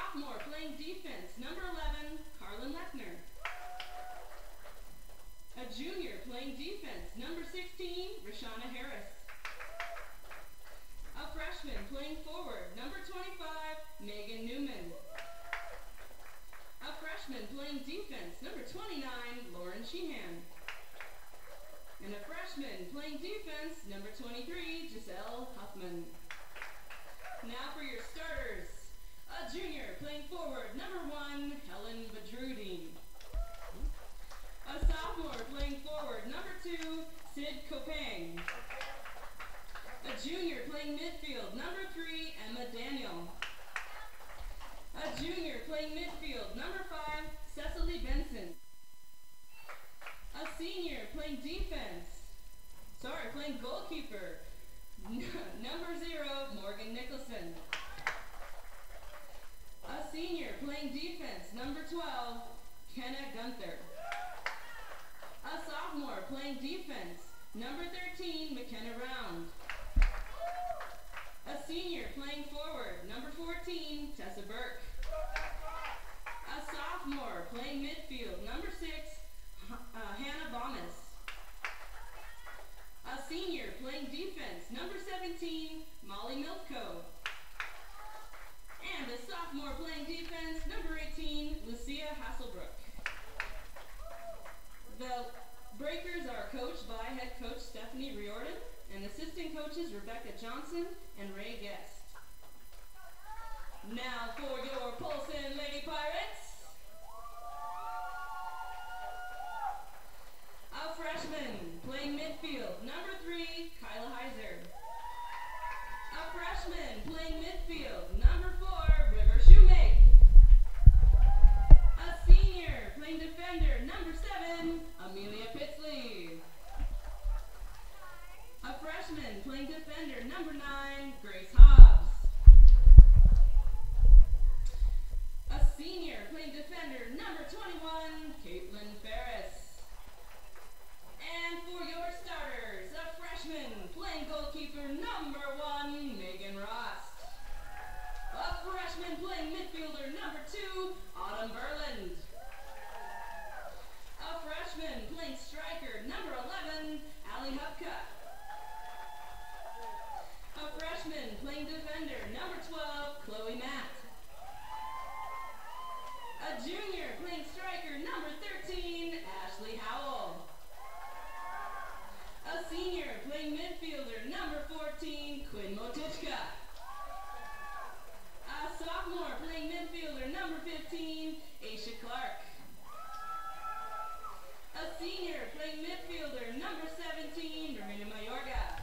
sophomore playing defense, number 11, Carlin Lechner. A junior playing defense, number 16, Rashana Harris. A freshman playing forward, number 25, Megan Newman. A freshman playing defense, number 29, Lauren Sheehan. And a freshman playing defense, number 23, Giselle Huffman. Now for your starters. A junior playing forward, number 1, Helen Badrudi. A sophomore playing forward, number 2, Sid Kopang. A junior playing midfield, number 3, Emma Daniel. A junior playing midfield, number 5, Cecily Benson. A senior playing playing goalkeeper, number 0, Morgan Nicholson. A senior playing defense, number 12, Kenna Gunther. A sophomore playing defense, number 13, McKenna Round. A senior playing forward, number 14, Tessa Burke. A sophomore playing midfield, number 6, Hannah Bomas. A senior playing defense, number 17, Molly Milko. And a sophomore playing defense, number 18, Lucia Hasselbrook. The Breakers are coached by head coach Stephanie Riordan and assistant coaches Rebecca Johnson and Ray Guest. Now for your Polson Lady Pirates. A freshman playing midfield, number 3, Kyla Heiser. A freshman playing midfield, number 4, River Shoemake. A senior playing defender, number 7, Amelia Pitsley. A freshman playing defender, number 9, Grace Hobbs. A senior playing defender, number 21, Caitlin Ferris. And for your starters, a freshman playing goalkeeper, number 1, Megan Ross. A freshman playing midfielder, number 2, Autumn Berland. A freshman playing striker, number 11, Allie Hupka. A freshman playing defender, number 12, Chloe Matt. A junior playing striker, number 13, Ashley Howell. A senior playing midfielder, number 14, Quinn Motichka. A sophomore playing midfielder, number 15, Aisha Clark. A senior playing midfielder, number 17, Romina Mayorga.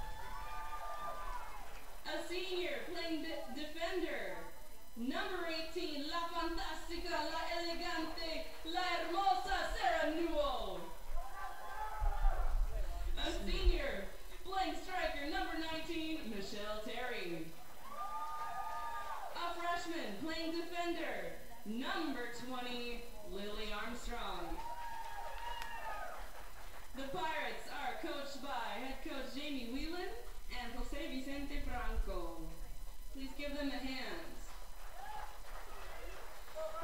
A senior playing defender, number 18, La Fantástica, La Elegante, La Hermosa, Sarah Newell. A senior playing striker, number 19, Michelle Terry. A freshman playing defender, number 20, Lily Armstrong. The Pirates are coached by head coach Jamie Whelan and Jose Vicente Franco. Please give them a hand.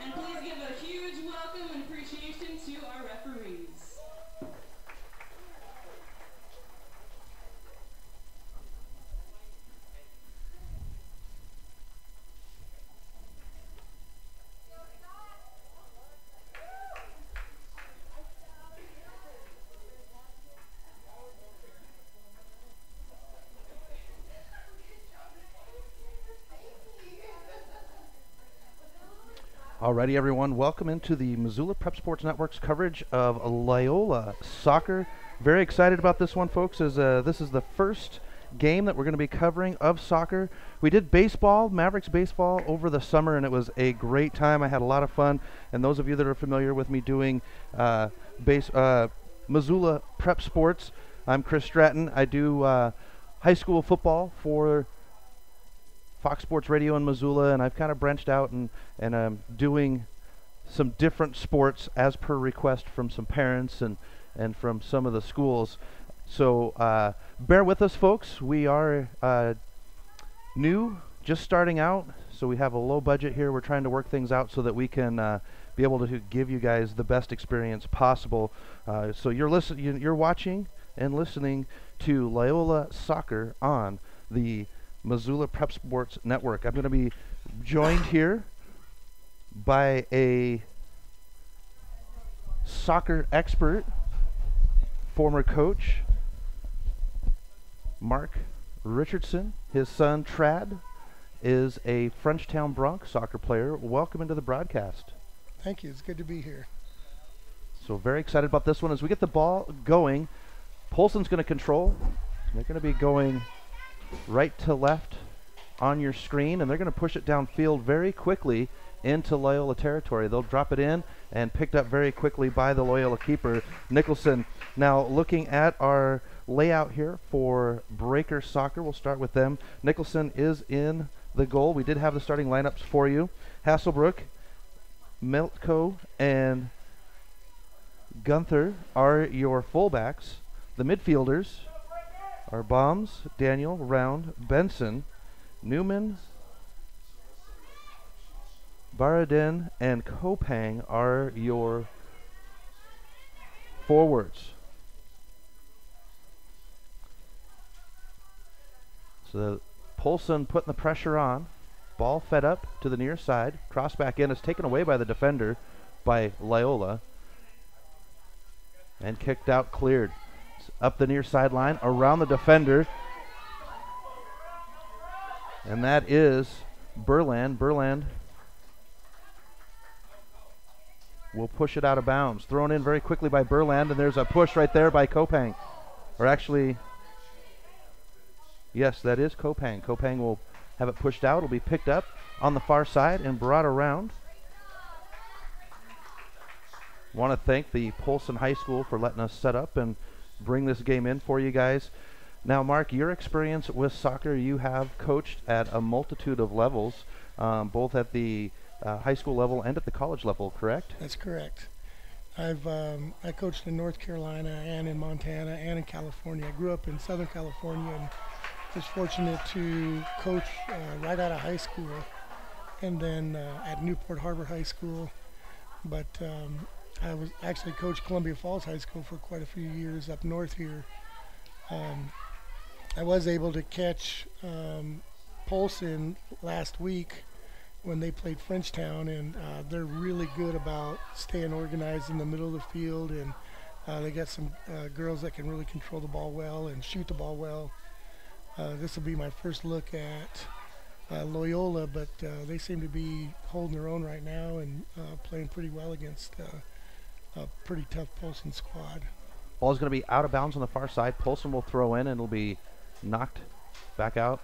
And please give a huge welcome and appreciation to our referees. Alrighty, everyone, welcome into the Missoula Prep Sports Network's coverage of Loyola soccer. Very excited about this one, folks, as this is the first game that we're going to be covering of soccer. We did baseball, Mavericks baseball, over the summer, and it was a great time. I had a lot of fun, and those of you that are familiar with me doing Missoula Prep Sports, I'm Chris Stratton. I do high school football for Fox Sports Radio in Missoula, and I've kind of branched out and I'm doing some different sports as per request from some parents and from some of the schools. So bear with us, folks. We are new, just starting out, so we have a low budget here. We're trying to work things out so that we can be able to give you guys the best experience possible. So you're watching and listening to Loyola Soccer on the Missoula Prep Sports Network. I'm going to be joined here by a soccer expert, former coach, Mark Richardson. His son, Trad, is a Frenchtown Bronx soccer player. Welcome into the broadcast. Thank you. It's good to be here. So very excited about this one. As we get the ball going, Polson's going to control. They're going to be going right to left on your screen, and they're going to push it downfield very quickly into Loyola territory. They'll drop it in and picked up very quickly by the Loyola keeper, Nicholson. Now looking at our layout here for Breaker Soccer, we'll start with them. Nicholson is in the goal. We did have the starting lineups for you. Hasselbrook, Meltko, and Gunther are your fullbacks. The midfielders are Bombs, Daniel, Round, Benson, Newman, Baradin, and Kopang are your forwards. So Polson putting the pressure on. Ball fed up to the near side. Cross back in is taken away by the defender by Loyola. And kicked out, cleared. It's up the near sideline, around the defender. And that is Burland. Burland will push it out of bounds. Thrown in very quickly by Burland, and there's a push right there by Kopang. Or actually, yes, that is Kopang. Kopang will have it pushed out. It'll be picked up on the far side and brought around. Want to thank the Polson High School for letting us set up and bring this game in for you guys. Now, Mark, your experience with soccer, you have coached at a multitude of levels, both at the high school level and at the college level, correct? That's correct. I coached in North Carolina and in Montana and in California. I grew up in Southern California and was fortunate to coach right out of high school, and then at Newport Harbor High School. But I was actually coached Columbia Falls High School for quite a few years up north here. I was able to catch Polson last week when they played Frenchtown, and they're really good about staying organized in the middle of the field, and they got some girls that can really control the ball well and shoot the ball well. This will be my first look at Loyola, but they seem to be holding their own right now and playing pretty well against a pretty tough Polson squad. Ball's going to be out of bounds on the far side. Polson will throw in, and it'll be knocked back out.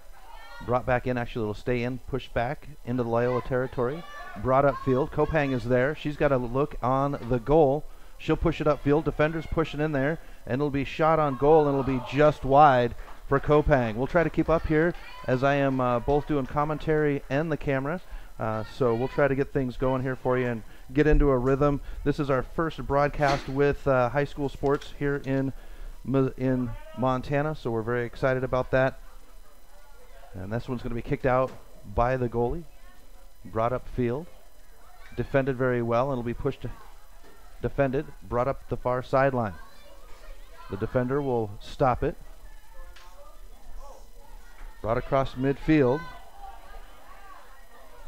Brought back in. Actually, it'll stay in, pushed back into the Loyola territory. Brought upfield. Kopang is there. She's got a look on the goal. She'll push it upfield. Defenders pushing in there, and it'll be shot on goal, and it'll be just wide for Kopang. We'll try to keep up here as I am both doing commentary and the camera. So we'll try to get things going here for you and get into a rhythm. This is our first broadcast with high school sports here in Montana, so we're very excited about that. And this one's going to be kicked out by the goalie. Brought up field. Defended very well, and it'll be pushed, defended, brought up the far sideline. The defender will stop it. Brought across midfield.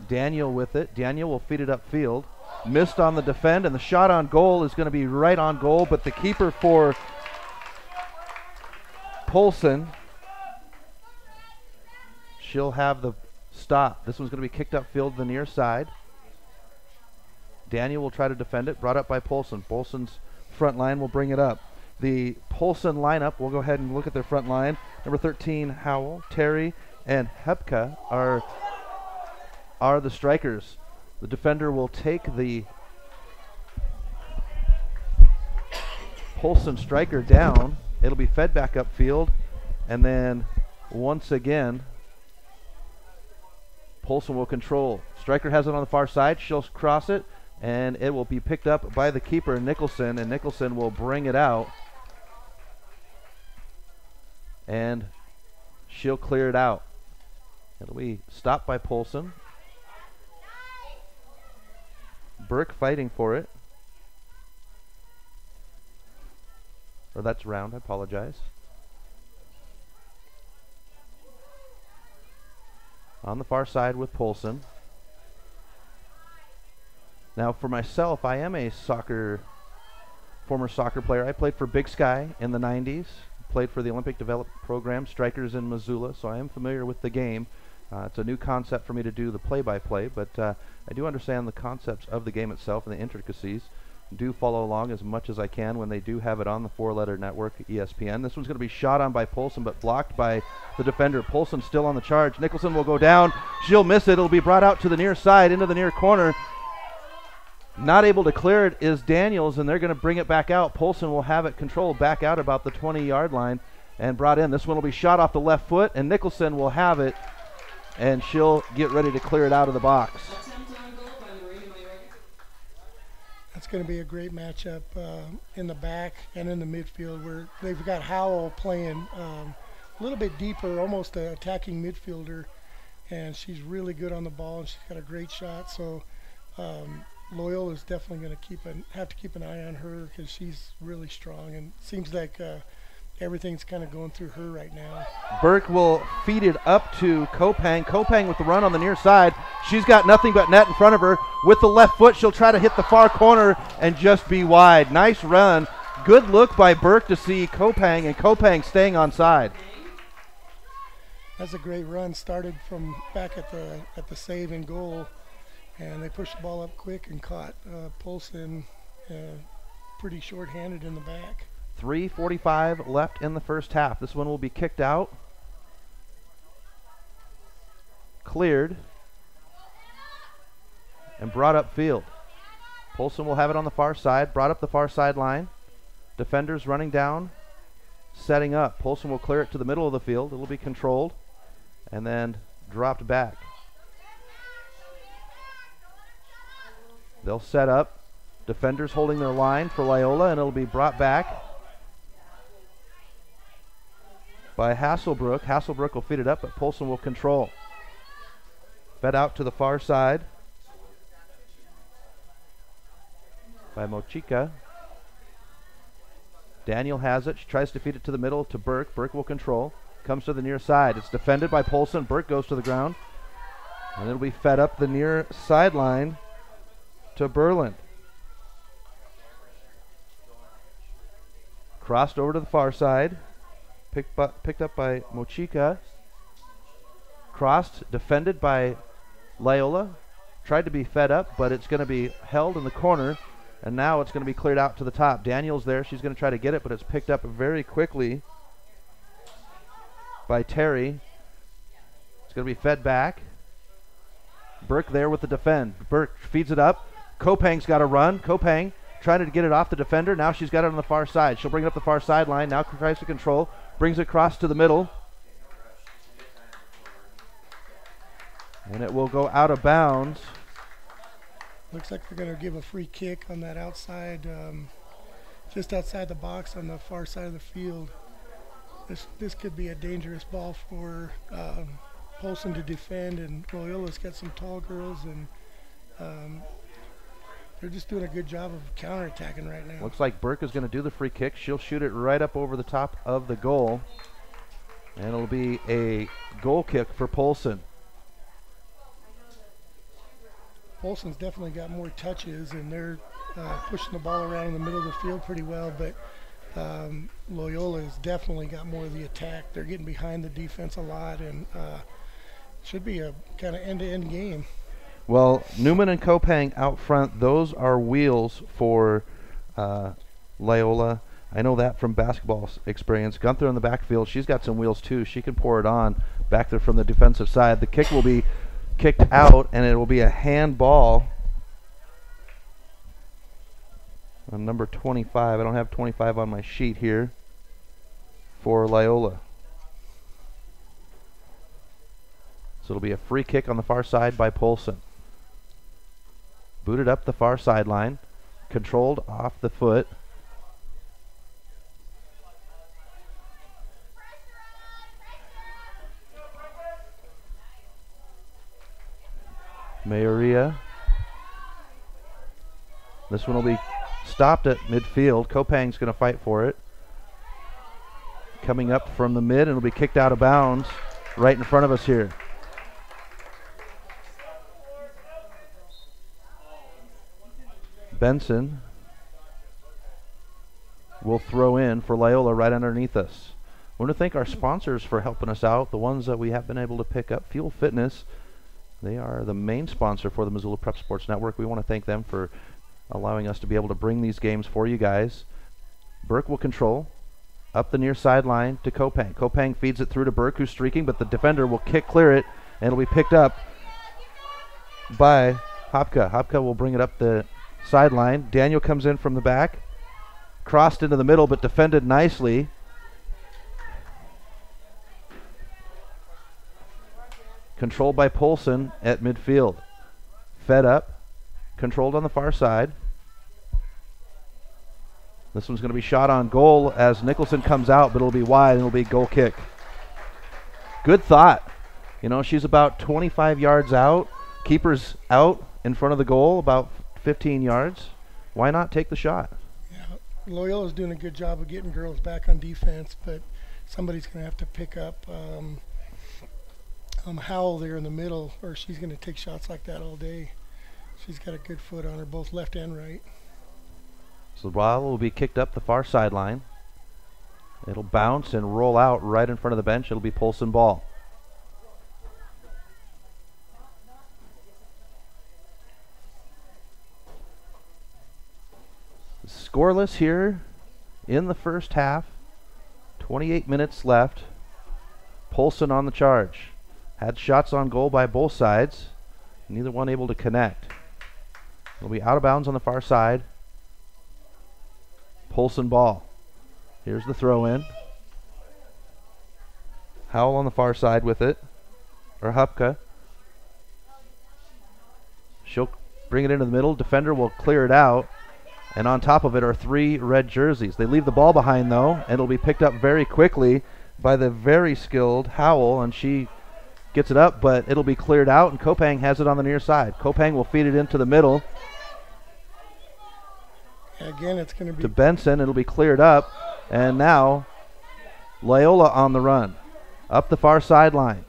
Daniel with it. Daniel will feed it upfield. Missed on the defend, and the shot on goal is going to be right on goal, but the keeper for Polson, she'll have the stop. This one's going to be kicked upfield the near side. Daniel will try to defend it. Brought up by Polson. Polson's front line will bring it up. The Polson lineup, we'll go ahead and look at their front line. Number 13, Howell, Terry, and Hepka are the strikers. The defender will take the Polson striker down. It'll be fed back upfield, and then once again, Polson will control. Striker has it on the far side. She'll cross it, and it will be picked up by the keeper, Nicholson, and Nicholson will bring it out. And she'll clear it out. It'll be stopped by Polson. Burke fighting for it. Or that's round, I apologize. On the far side with Polson. Now for myself, I am a former soccer player. I played for Big Sky in the 90s. Played for the Olympic Development Program, Strikers in Missoula, so I am familiar with the game. It's a new concept for me to do the play-by-play, but I do understand the concepts of the game itself and the intricacies. Do follow along as much as I can when they do have it on the four-letter network, ESPN. This one's going to be shot on by Polson, but blocked by the defender. Polson still on the charge. Nicholson will go down. She'll miss it. It'll be brought out to the near side, into the near corner. Not able to clear it is Daniels, and they're going to bring it back out. Polson will have it controlled back out about the 20-yard line and brought in. This one will be shot off the left foot, and Nicholson will have it, and she'll get ready to clear it out of the box. That's going to be a great matchup in the back and in the midfield, where they've got Howell playing a little bit deeper, almost an attacking midfielder, and she's really good on the ball, and she's got a great shot. So Loyola is definitely going to have to keep an eye on her, because she's really strong, and it seems like everything's kind of going through her right now. Burke will feed it up to Kopang. Kopang with the run on the near side. She's got nothing but net in front of her. With the left foot, she'll try to hit the far corner and just be wide. Nice run. Good look by Burke to see Kopang, and Kopang staying on side. That's a great run. Started from back at the save and goal, and they pushed the ball up quick and caught Polson pretty short-handed in the back. 3:45 left in the first half. This one will be kicked out. Cleared. And brought up field. Polson will have it on the far side. Brought up the far sideline. Defenders running down. Setting up. Polson will clear it to the middle of the field. It will be controlled. And then dropped back. They'll set up. Defenders holding their line for Loyola, and it'll be brought back by Hasselbrook. Hasselbrook will feed it up, but Polson will control. Fed out to the far side by Mochika. Daniel has it. She tries to feed it to the middle to Burke. Burke will control. Comes to the near side. It's defended by Polson. Burke goes to the ground. And it'll be fed up the near sideline to Berland. Crossed over to the far side. Picked up by Mochika. Crossed, defended by Loyola. Tried to be fed up, but it's going to be held in the corner. And now it's going to be cleared out to the top. Daniels there. She's going to try to get it, but it's picked up very quickly by Terry. It's going to be fed back. Burke there with the defend. Burke feeds it up. Kopang's got to run. Kopang trying to get it off the defender. Now she's got it on the far side. She'll bring it up the far sideline. Now tries to control. Brings it across to the middle. And it will go out of bounds. Looks like they're going to give a free kick on that outside, just outside the box on the far side of the field. This could be a dangerous ball for Polson to defend, and Loyola's got some tall girls, and they're just doing a good job of counterattacking right now. Looks like Burke is going to do the free kick. She'll shoot it right up over the top of the goal, and it'll be a goal kick for Polson. Polson's definitely got more touches, and they're pushing the ball around in the middle of the field pretty well, but Loyola's definitely got more of the attack. They're getting behind the defense a lot, and should be a kind of end-to-end game. Well, Newman and Kopang out front, those are wheels for Loyola. I know that from basketball experience. Gunther in the backfield, she's got some wheels too. She can pour it on back there from the defensive side. The kick will be kicked out, and it will be a handball on number 25. I don't have 25 on my sheet here for Loyola. So it'll be a free kick on the far side by Polson. Booted up the far sideline, controlled off the foot. Mayoria This one will be stopped at midfield. Kopang's going to fight for it. Coming up from the mid, and it'll be kicked out of bounds right in front of us here. Benson will throw in for Loyola right underneath us. I want to thank our sponsors for helping us out, the ones that we have been able to pick up. Fuel Fitness, they are the main sponsor for the Missoula Prep Sports Network. We want to thank them for allowing us to be able to bring these games for you guys. Burke will control up the near sideline to Kopang. Kopang feeds it through to Burke, who's streaking, but the defender will kick clear it, and it'll be picked up by Hopka. Hopka will bring it up the sideline. Daniel comes in from the back, crossed into the middle, but defended nicely. Controlled by Polson at midfield. Fed up, controlled on the far side. This one's going to be shot on goal as Nicholson comes out, but it'll be wide and it'll be a goal kick. Good thought. You know, she's about 25 yards out. Keeper's out in front of the goal, about 15 yards. Why not take the shot? Yeah, Loyola's doing a good job of getting girls back on defense, but somebody's going to have to pick up Howell there in the middle, or she's going to take shots like that all day. She's got a good foot on her, both left and right. So the ball will be kicked up the far sideline. It'll bounce and roll out right in front of the bench. It'll be Polson ball. Scoreless here in the first half. 28 minutes left. Polson on the charge. Had shots on goal by both sides. Neither one able to connect. It'll be out of bounds on the far side. Polson ball. Here's the throw in. Howell on the far side with it. Or Hupka. She'll bring it into the middle. Defender will clear it out. And on top of it are 3 red jerseys. They leave the ball behind though, and it'll be picked up very quickly by the very skilled Howell, and she gets it up, but it'll be cleared out, and Kopang has it on the near side. Kopang will feed it into the middle. Again, it's going to be to Benson. It'll be cleared up, and now Loyola on the run up the far sideline.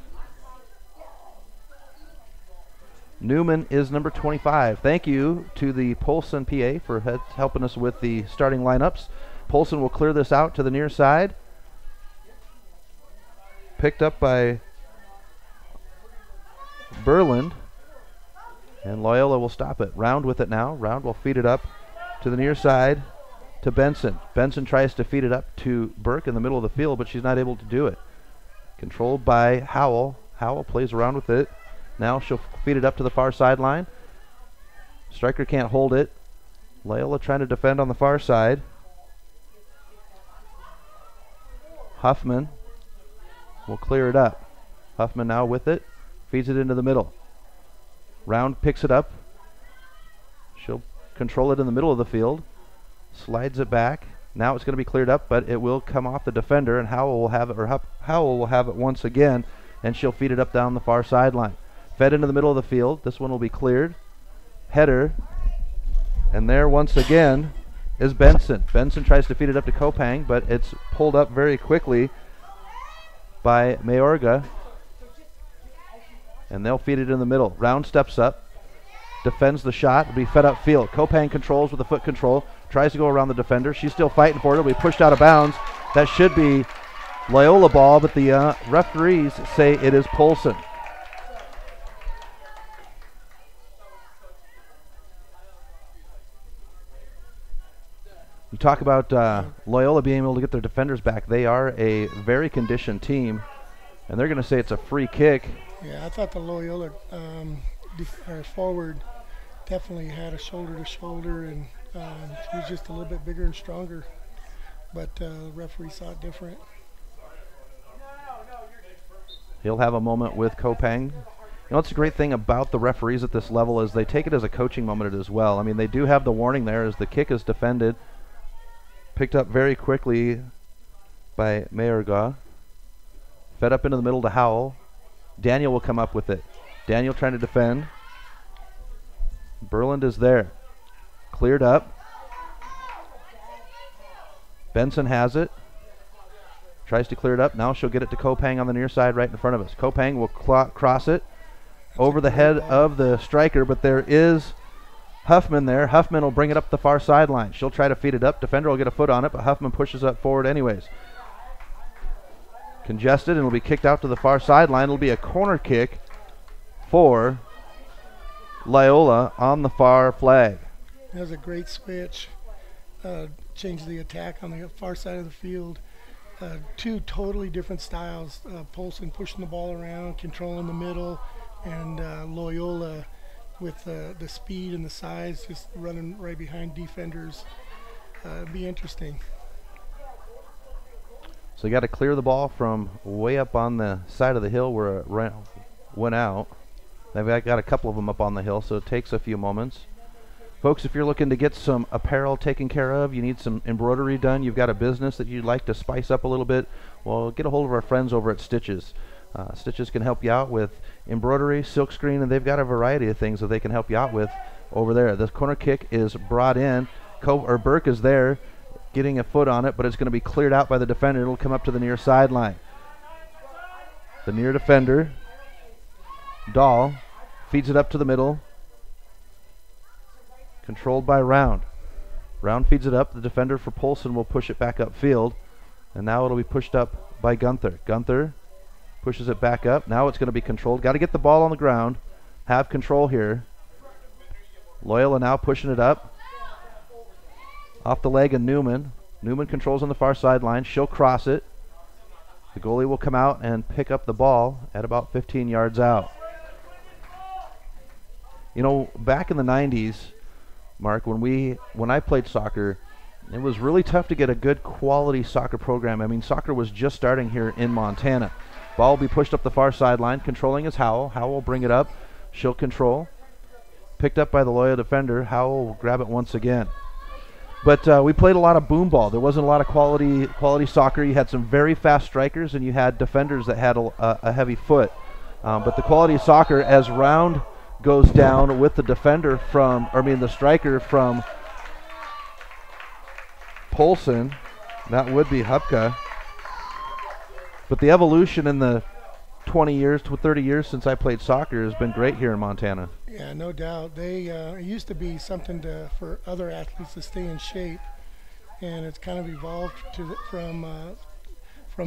Newman is number 25. Thank you to the Polson PA for helping us with the starting lineups. Polson will clear this out to the near side. Picked up by Berland, and Loyola will stop it. Round with it now. Round will feed it up to the near side to Benson. Benson tries to feed it up to Burke in the middle of the field, but she's not able to do it. Controlled by Howell. Howell plays around with it. Now she'll feed it up to the far sideline. Striker can't hold it. Loyola trying to defend on the far side. Huffman will clear it up. Huffman now with it. Feeds it into the middle. Round picks it up. She'll control it in the middle of the field. Slides it back. Now it's going to be cleared up, but it will come off the defender, and Howell will have it, Howell will have it once again, and she'll feed it up down the far sideline. Fed into the middle of the field. This one will be cleared. Header. And there once again is Benson. Benson tries to feed it up to Kopang, but it's pulled up very quickly by Mayorga. And they'll feed it in the middle. Round steps up. Defends the shot. It'll be fed up field. Kopang controls with the foot control. Tries to go around the defender. She's still fighting for it. It'll be pushed out of bounds. That should be Loyola ball, but the referees say it is Polson. You talk about Loyola being able to get their defenders back. They are a very conditioned team, and they're going to say it's a free kick. Yeah, I thought the Loyola forward definitely had a shoulder-to-shoulder, and she was just a little bit bigger and stronger. But the referee saw it different. He'll have a moment with Kopang. You know, what's the great thing about the referees at this level is they take it as a coaching moment as well. I mean, they do have the warning there as the kick is defended. Picked up very quickly by Mayorga. Fed up into the middle to Howell. Daniel will come up with it. Daniel trying to defend. Berland is there. Cleared up. Benson has it. Tries to clear it up. Now she'll get it to Kopang on the near side right in front of us. Kopang will cross it over the head of the striker, but there is Huffman there. Huffman will bring it up the far sideline. She'll try to feed it up. Defender will get a foot on it, but Huffman pushes it forward anyways. Congested, and it'll be kicked out to the far sideline. It'll be a corner kick for Loyola on the far flag. That was a great switch. Changed the attack on the far side of the field. Two totally different styles. Polson pushing the ball around, controlling the middle, and Loyola with the speed and the size, just running right behind defenders. It'd be interesting. So you got to clear the ball from way up on the side of the hill where it went out. They've got a couple of them up on the hill, so it takes a few moments. Folks, if you're looking to get some apparel taken care of, you need some embroidery done, you've got a business that you'd like to spice up a little bit, well, get a hold of our friends over at Stitches. Stitches can help you out with embroidery, silkscreen, and they've got a variety of things that they can help you out with over there. This corner kick is brought in. Burke is there getting a foot on it, but it's going to be cleared out by the defender. It'll come up to the near sideline. The near defender, Dahl, feeds it up to the middle. Controlled by Round. Round feeds it up. The defender for Polson will push it back upfield. And now it'll be pushed up by Gunther. Gunther pushes it back up. Now it's going to be controlled. Got to get the ball on the ground. Have control here. Loyola now pushing it up. Off the leg of Newman. Newman controls on the far sideline. She'll cross it. The goalie will come out and pick up the ball at about 15 yards out. You know, back in the 90s, Mark, when I played soccer, it was really tough to get a good quality soccer program. I mean, soccer was just starting here in Montana. Ball will be pushed up the far sideline. Controlling is Howell. Howell will bring it up. She'll control. Picked up by the Loyola defender. Howell will grab it once again. But we played a lot of boom ball. There wasn't a lot of quality soccer. You had some very fast strikers, and you had defenders that had a heavy foot. But the quality of soccer, as Round goes down with the the striker from Polson, that would be Hupka. But the evolution in the 20 years to 30 years since I played soccer has been great here in Montana. Yeah, no doubt. It used to be something for other athletes to stay in shape, and it's kind of evolved from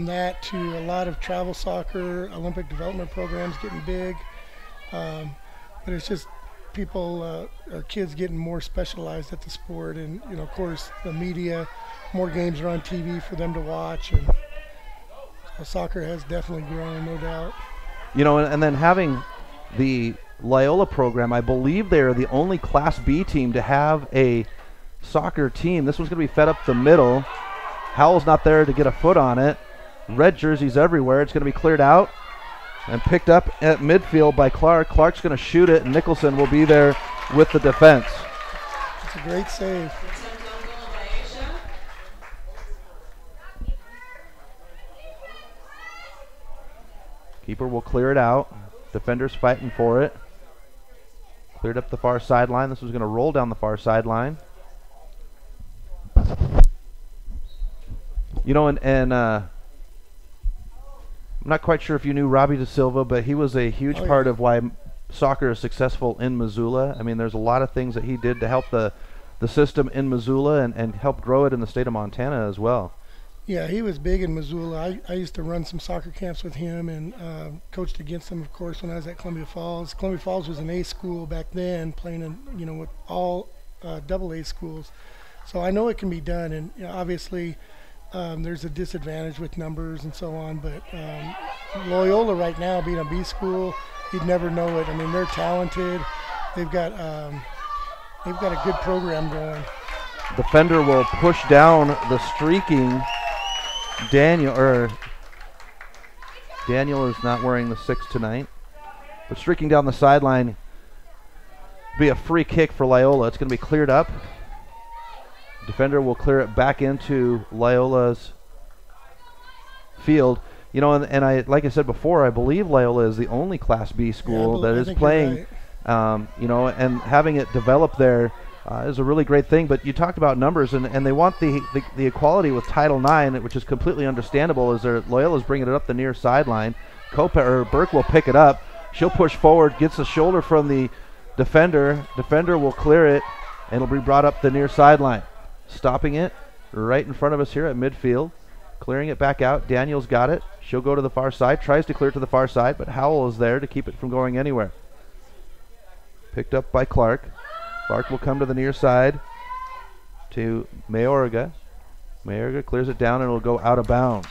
that to a lot of travel soccer, Olympic development programs getting big. But it's just people or kids getting more specialized at the sport, and of course the media, more games are on TV for them to watch, and soccer has definitely grown, no doubt. And then having the Loyola program, I believe they are the only Class B team to have a soccer team. This one's going to be fed up the middle. Howell's not there to get a foot on it. Red jerseys everywhere. It's going to be cleared out and picked up at midfield by Clark. Clark's going to shoot it, and Nicholson will be there with the defense. It's a great save. Keeper will clear it out. Defenders fighting for it. Cleared up the far sideline. This was going to roll down the far sideline. I'm not quite sure if you knew Robbie Da Silva, but he was a huge part of why soccer is successful in Missoula. I mean, there's a lot of things that he did to help the system in Missoula and help grow it in the state of Montana as well. Yeah, he was big in Missoula. I used to run some soccer camps with him and coached against him, of course, when I was at Columbia Falls. Columbia Falls was an A school back then, playing in, with all AA schools. So I know it can be done, and obviously there's a disadvantage with numbers and so on. But Loyola right now, being a B school, you'd never know it. I mean, they're talented. They've got a good program going. Defender will push down the streaking Daniel is not wearing the 6 tonight, but streaking down the sideline. Be a free kick for Loyola. It's going to be cleared up. Defender will clear it back into Loyola's field. And I, like I said before, I believe Loyola is the only Class B school that is playing. Right. And having it develop there is a really great thing. But you talked about numbers, and they want the equality with Title IX, which is completely understandable, as Loyola's bringing it up the near sideline. Burke will pick it up. She'll push forward, gets the shoulder from the defender. Defender will clear it, and it'll be brought up the near sideline. Stopping it right in front of us here at midfield. Clearing it back out. Daniels got it. She'll go to the far side. Tries to clear it to the far side, but Howell is there to keep it from going anywhere. Picked up by Clark. Clark will come to the near side to Mayorga. Mayorga clears it down, and it'll go out of bounds.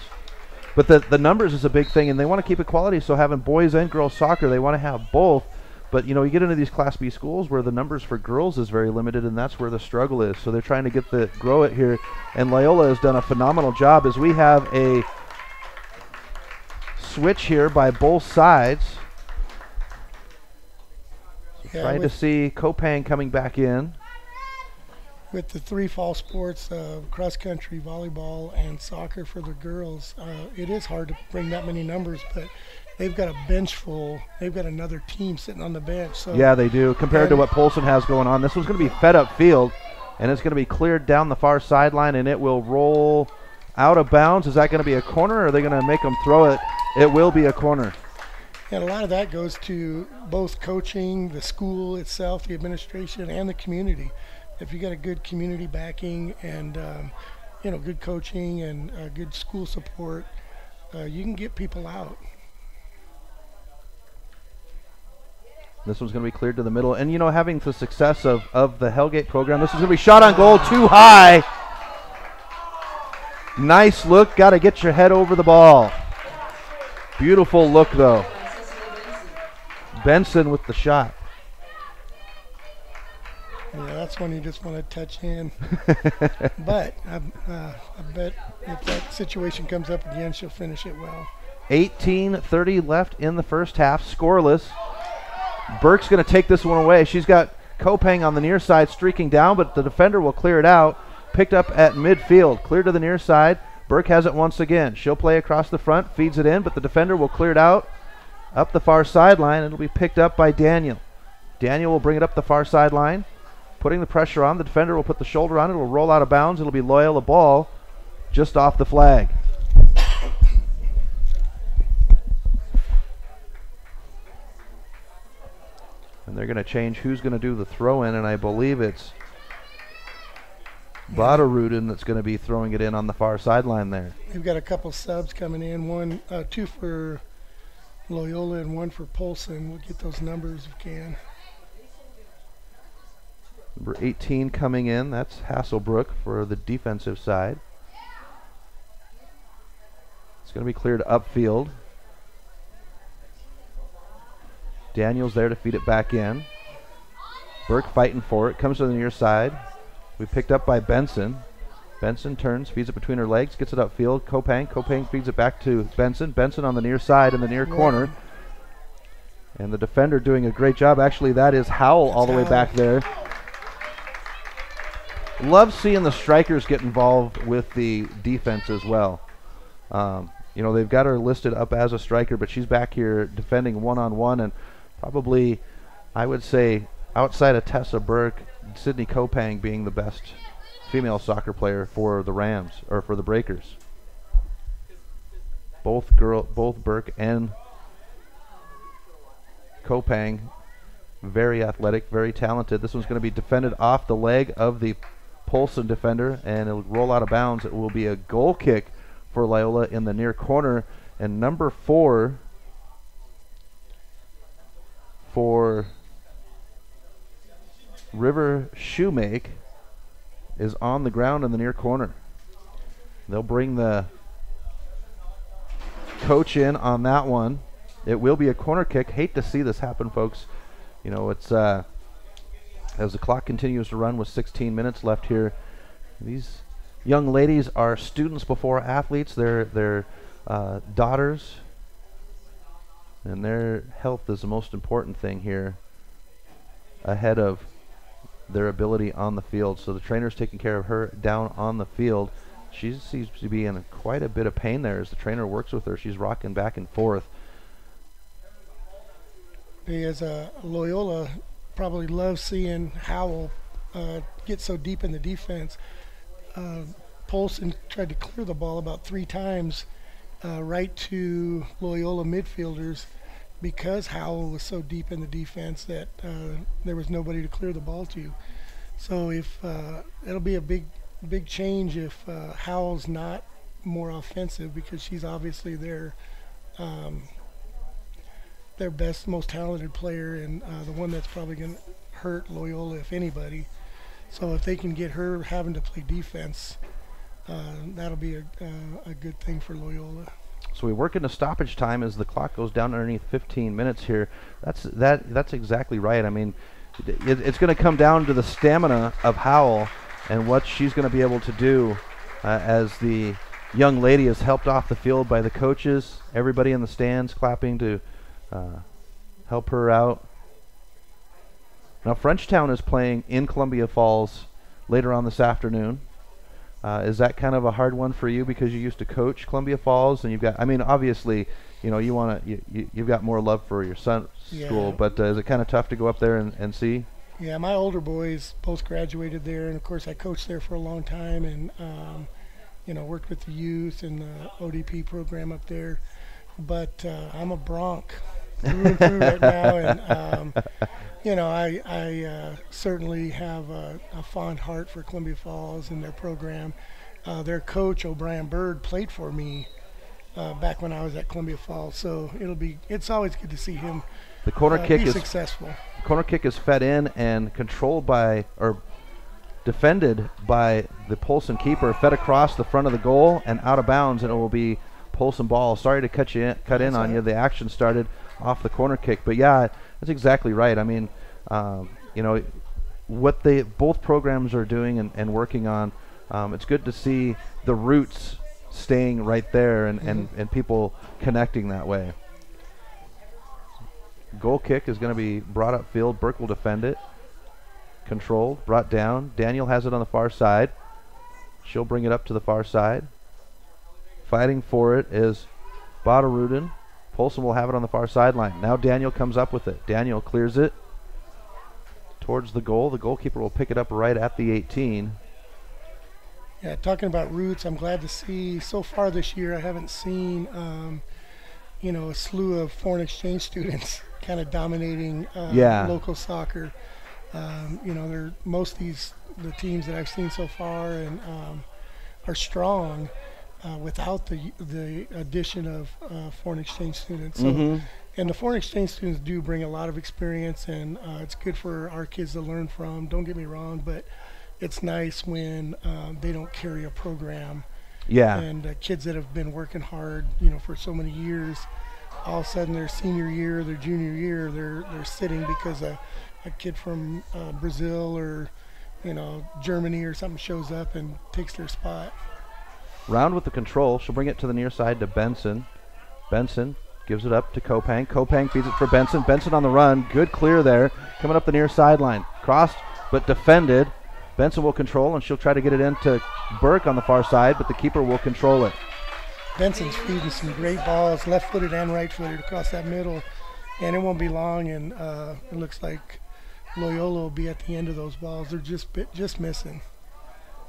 But the numbers is a big thing, and they want to keep equality, so having boys and girls soccer, they want to have both. But, you get into these Class B schools where the numbers for girls is very limited, and that's where the struggle is. So they're trying to grow it here, and Loyola has done a phenomenal job as we have a switch here by both sides. So trying to see Kopang coming back in. With the 3 fall sports, cross country, volleyball, and soccer for the girls, it is hard to bring that many numbers, but they've got a bench full. They've got another team sitting on the bench. So yeah, they do, compared to what Polson has going on. This one's going to be fed up field, and it's going to be cleared down the far sideline, and it will roll out of bounds. Is that going to be a corner, or are they going to make them throw it? It will be a corner. And a lot of that goes to both coaching, the school itself, the administration, and the community. If you got a good community backing and good coaching and good school support, you can get people out. This one's going to be cleared to the middle. And, having the success of the Hellgate program, this is going to be shot on goal too high. Nice look. Got to get your head over the ball. Beautiful look, though. Benson with the shot. Yeah, that's one you just want to touch in. But I bet if that situation comes up again, she'll finish it well. 18:30 left in the first half, scoreless. Burke's going to take this one away. She's got Kopang on the near side streaking down, but the defender will clear it out. Picked up at midfield, clear to the near side. Burke has it once again. She'll play across the front, feeds it in, but the defender will clear it out up the far sideline. It'll be picked up by Daniel. Daniel will bring it up the far sideline, putting the pressure on. The defender will put the shoulder on it. It'll roll out of bounds. It'll be Loyola ball just off the flag. And they're going to change who's going to do the throw-in, and I believe it's Badarudin that's going to be throwing it in on the far sideline there. We've got a couple subs coming in, 2 for Loyola and 1 for Polson. We'll get those numbers if we can. Number 18 coming in, that's Hasselbrook for the defensive side. It's going to be cleared upfield. Daniels there to feed it back in. Burke fighting for it, comes to the near side. We picked up by Benson. Benson turns, feeds it between her legs, gets it upfield. Kopang feeds it back to Benson. Benson on the near side in the near corner. And the defender doing a great job. Actually, that is Howell all the way back there. Love seeing the strikers get involved with the defense as well. They've got her listed up as a striker, but she's back here defending one-on-one, and probably, I would say, outside of Tessa Burke, Sydney Kopang being the best female soccer player for the Rams, or for the Breakers. Both Burke and Kopang, very athletic, very talented. This one's going to be defended off the leg of the Polson defender, and it'll roll out of bounds. It will be a goal kick for Loyola in the near corner, and number 4 for River Shoemake is on the ground in the near corner. They'll bring the coach in on that one. It will be a corner kick. Hate to see this happen, folks. It's as the clock continues to run with 16 minutes left here. These young ladies are students before athletes. They're daughters, and their health is the most important thing here ahead of their ability on the field. So the trainer's taking care of her down on the field. She seems to be in quite a bit of pain there as the trainer works with her. She's rocking back and forth. As Loyola probably loves seeing Howell get so deep in the defense. Polson tried to clear the ball about 3 times right to Loyola midfielders because Howell was so deep in the defense that there was nobody to clear the ball to. So if it'll be a big change if Howell's not more offensive, because she's obviously their best, most talented player, and the one that's probably going to hurt Loyola if anybody. So if they can get her having to play defense, that'll be a good thing for Loyola. So we work into stoppage time as the clock goes down underneath 15 minutes here. That's exactly right. I mean, it's going to come down to the stamina of Howell and what she's going to be able to do as the young lady is helped off the field by the coaches, everybody in the stands clapping to help her out. Now Frenchtown is playing in Columbia Falls later on this afternoon. Is that kind of a hard one for you because you used to coach Columbia Falls and you've got, I mean, obviously, you know, you've got more love for your son's school, but is it kind of tough to go up there and see? Yeah, my older boys both graduated there, and of course I coached there for a long time, and you know, worked with the youth and the ODP program up there. But I'm a Bronc through and through right now, and you know, I certainly have a fond heart for Columbia Falls and their program. Their coach, O'Brien Bird, played for me back when I was at Columbia Falls, so it's always good to see him the corner kick be is successful. The corner kick is fed in and controlled by, or defended by the Polson keeper, fed across the front of the goal and out of bounds, and it will be Polson ball. Sorry to cut in on you. The action started off the corner kick, but yeah, that's exactly right. I mean, you know, what both programs are doing and working on, it's good to see the roots staying right there and people connecting that way. Goal kick is going to be brought upfield. Burke will defend it. Controlled, brought down. Daniel has it on the far side. She'll bring it up to the far side. Fighting for it is Badarudin. Polson will have it on the far sideline. Now Daniel comes up with it. Daniel clears it towards the goal. The goalkeeper will pick it up right at the 18. Yeah, talking about roots, I'm glad to see so far this year I haven't seen you know, a slew of foreign exchange students kind of dominating local soccer. You know, most of the teams that I've seen so far and are strong without the addition of foreign exchange students. So, and the foreign exchange students do bring a lot of experience, and it's good for our kids to learn from. Don't get me wrong, but it's nice when they don't carry a program. Yeah. And kids that have been working hard, you know, for so many years, all of a sudden their senior year, their junior year, they're sitting because a kid from Brazil or, you know, Germany or something shows up and takes their spot. Round with the control. She'll bring it to the near side to Benson. Benson gives it up to Kopang. Kopang feeds it for Benson. Benson on the run. Good clear there. Coming up the near sideline. Crossed but defended. Benson will control, and she'll try to get it into Burke on the far side, but the keeper will control it. Benson's feeding some great balls, left-footed and right-footed, across that middle, and it won't be long, and it looks like Loyola will be at the end of those balls. They're just missing.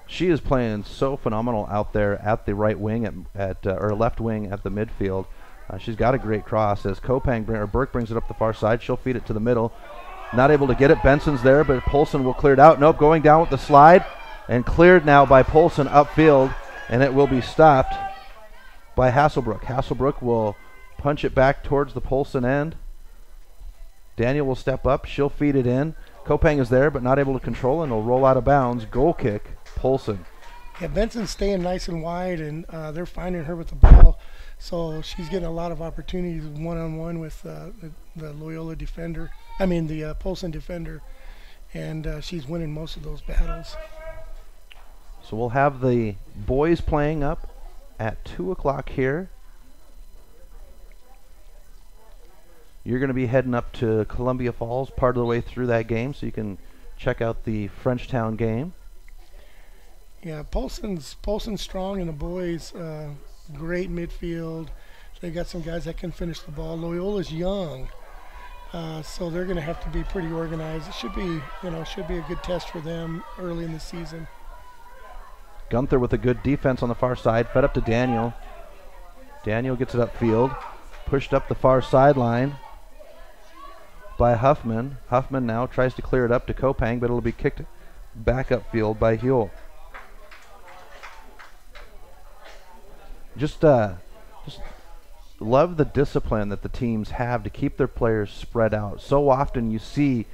She is playing so phenomenal out there at the right wing or left wing at the midfield. She's got a great cross as Burke brings it up the far side. She'll feed it to the middle. Not able to get it. Benson's there, but Polson will clear it out. Nope, going down with the slide and cleared now by Polson upfield, and it will be stopped by Hasselbrook. Hasselbrook will punch it back towards the Polson end. Daniel will step up. She'll feed it in. Kopang is there, but not able to control, and will roll out of bounds. Goal kick, Polson. Yeah, Benson's staying nice and wide, and they're finding her with the ball. So she's getting a lot of opportunities one-on-one with the Loyola defender. I mean the Polson defender, and she's winning most of those battles. So we'll have the boys playing up at 2 o'clock here. You're going to be heading up to Columbia Falls part of the way through that game, so you can check out the Frenchtown game. Yeah, Polson's strong, and the boys great midfield. They got some guys that can finish the ball. Loyola's young. So they're going to have to be pretty organized. It should be, should be a good test for them early in the season. Gunther with a good defense on the far side, fed up to Daniel. Daniel gets it upfield, pushed up the far sideline by Huffman. Huffman now tries to clear it up to Kopang, but it'll be kicked back upfield by Huel. Just love the discipline that the teams have to keep their players spread out. So often you see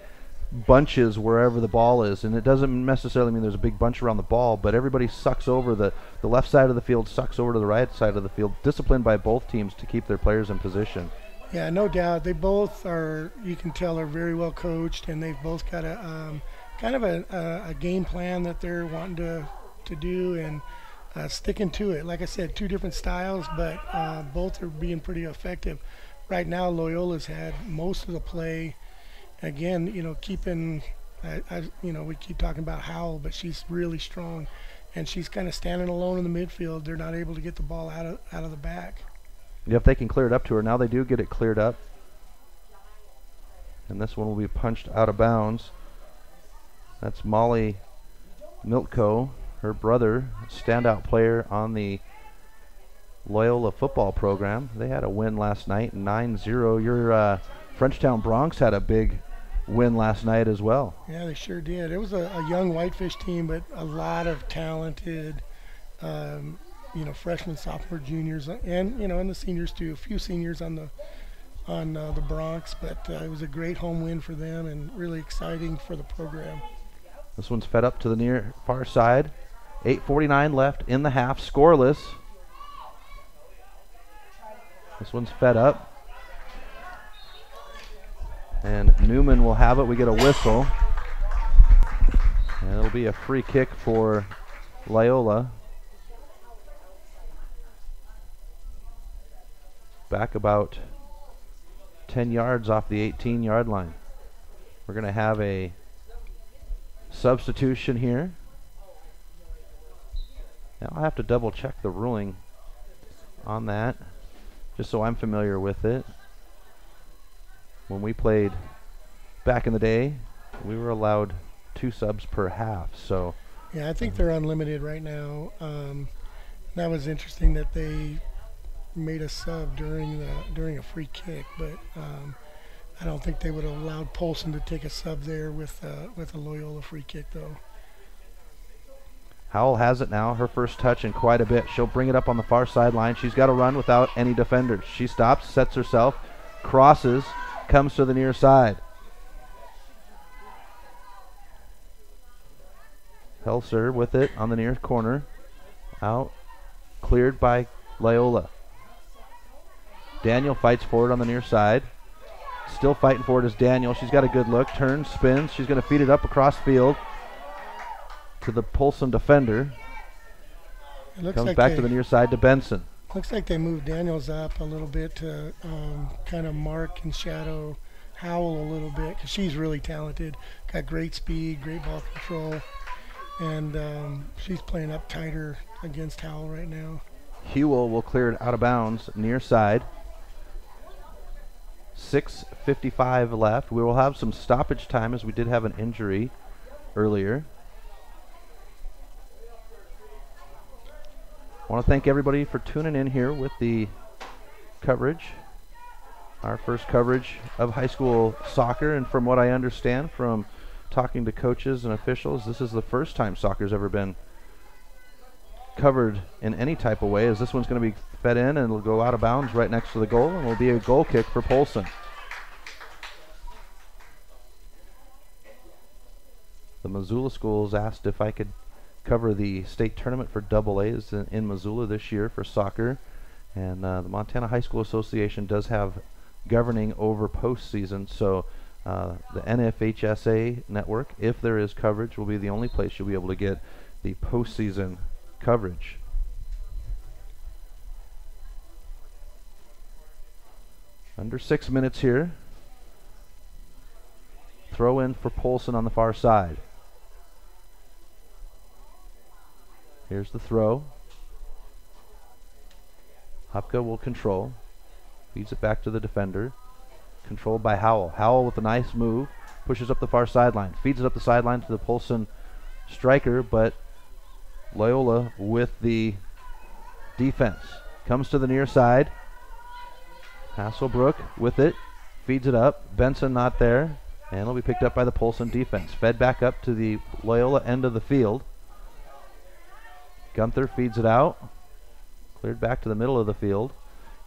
bunches wherever the ball is, and it doesn't necessarily mean there's a big bunch around the ball, but everybody sucks over the left side of the field, sucks over to the right side of the field, disciplined by both teams to keep their players in position. Yeah, no doubt. They both are, you can tell, are very well coached, and they've both got a kind of a game plan that they're wanting to do, and sticking to it. Like I said, two different styles, but both are being pretty effective. Right now, Loyola's had most of the play. Again, keeping, we keep talking about Howell, but she's really strong, and she's kind of standing alone in the midfield. They're not able to get the ball out of the back. Yeah, if they can clear it up to her. Now they do get it cleared up. And this one will be punched out of bounds. That's Molly Milko, her brother, standout player on the Loyola football program. They had a win last night, 9-0. Your Frenchtown Bronx had a big win last night as well. Yeah, they sure did. It was a young Whitefish team, but a lot of talented, freshmen, sophomore, juniors, and and the seniors too. A few seniors on the Bronx, but it was a great home win for them and really exciting for the program. This one's fed up to the near far side. 8:49 left in the half, scoreless. This one's fed up. And Newman will have it. We get a whistle. And it'll be a free kick for Loyola. Back about 10 yards off the 18-yard line. We're going to have a substitution here. Now I'll have to double check the ruling on that, just so I'm familiar with it. When we played back in the day, we were allowed 2 subs per half. So yeah, I think they're unlimited right now. That was interesting that they made a sub during a free kick, but I don't think they would have allowed Polson to take a sub there with a Loyola free kick though. Howell has it now, her first touch in quite a bit. She'll bring it up on the far sideline. She's got to run without any defenders. She stops, sets herself, crosses, comes to the near side. Helser with it on the near corner. Out, cleared by Loyola. Daniel fights forward on the near side. Still fighting forward is Daniel. She's got a good look, turns, spins. She's going to feed it up across field to the Polson defender. Comes like back to the near side to Benson. Looks like they moved Daniels up a little bit to kind of mark and shadow Howell a little bit, because she's really talented. Got great speed, great ball control, and she's playing up tighter against Howell right now. Hewell will clear it out of bounds, near side. 6:55 left. We will have some stoppage time, as we did have an injury earlier. I want to thank everybody for tuning in here with the coverage. Our first coverage of high school soccer, and from what I understand from talking to coaches and officials, this is the first time soccer's ever been covered in any type of way, as this one's going to be fed in and it'll go out of bounds right next to the goal, and will be a goal kick for Polson. The Missoula schools asked if I could cover the state tournament for AA in Missoula this year for soccer, and the Montana High School Association does have governing over postseason, so the NFHSA network, if there is coverage, will be the only place you'll be able to get the postseason coverage. Under 6 minutes here. Throw in for Polson on the far side. Here's the throw. Hopka will control. Feeds it back to the defender. controlled by Howell. Howell with a nice move, pushes up the far sideline, feeds it up the sideline to the Polson striker, but Loyola with the defense. Comes to the near side. Hasselbrook with it, feeds it up. Benson not there, and it'll be picked up by the Polson defense. Fed back up to the Loyola end of the field. Gunther feeds it out. Cleared back to the middle of the field.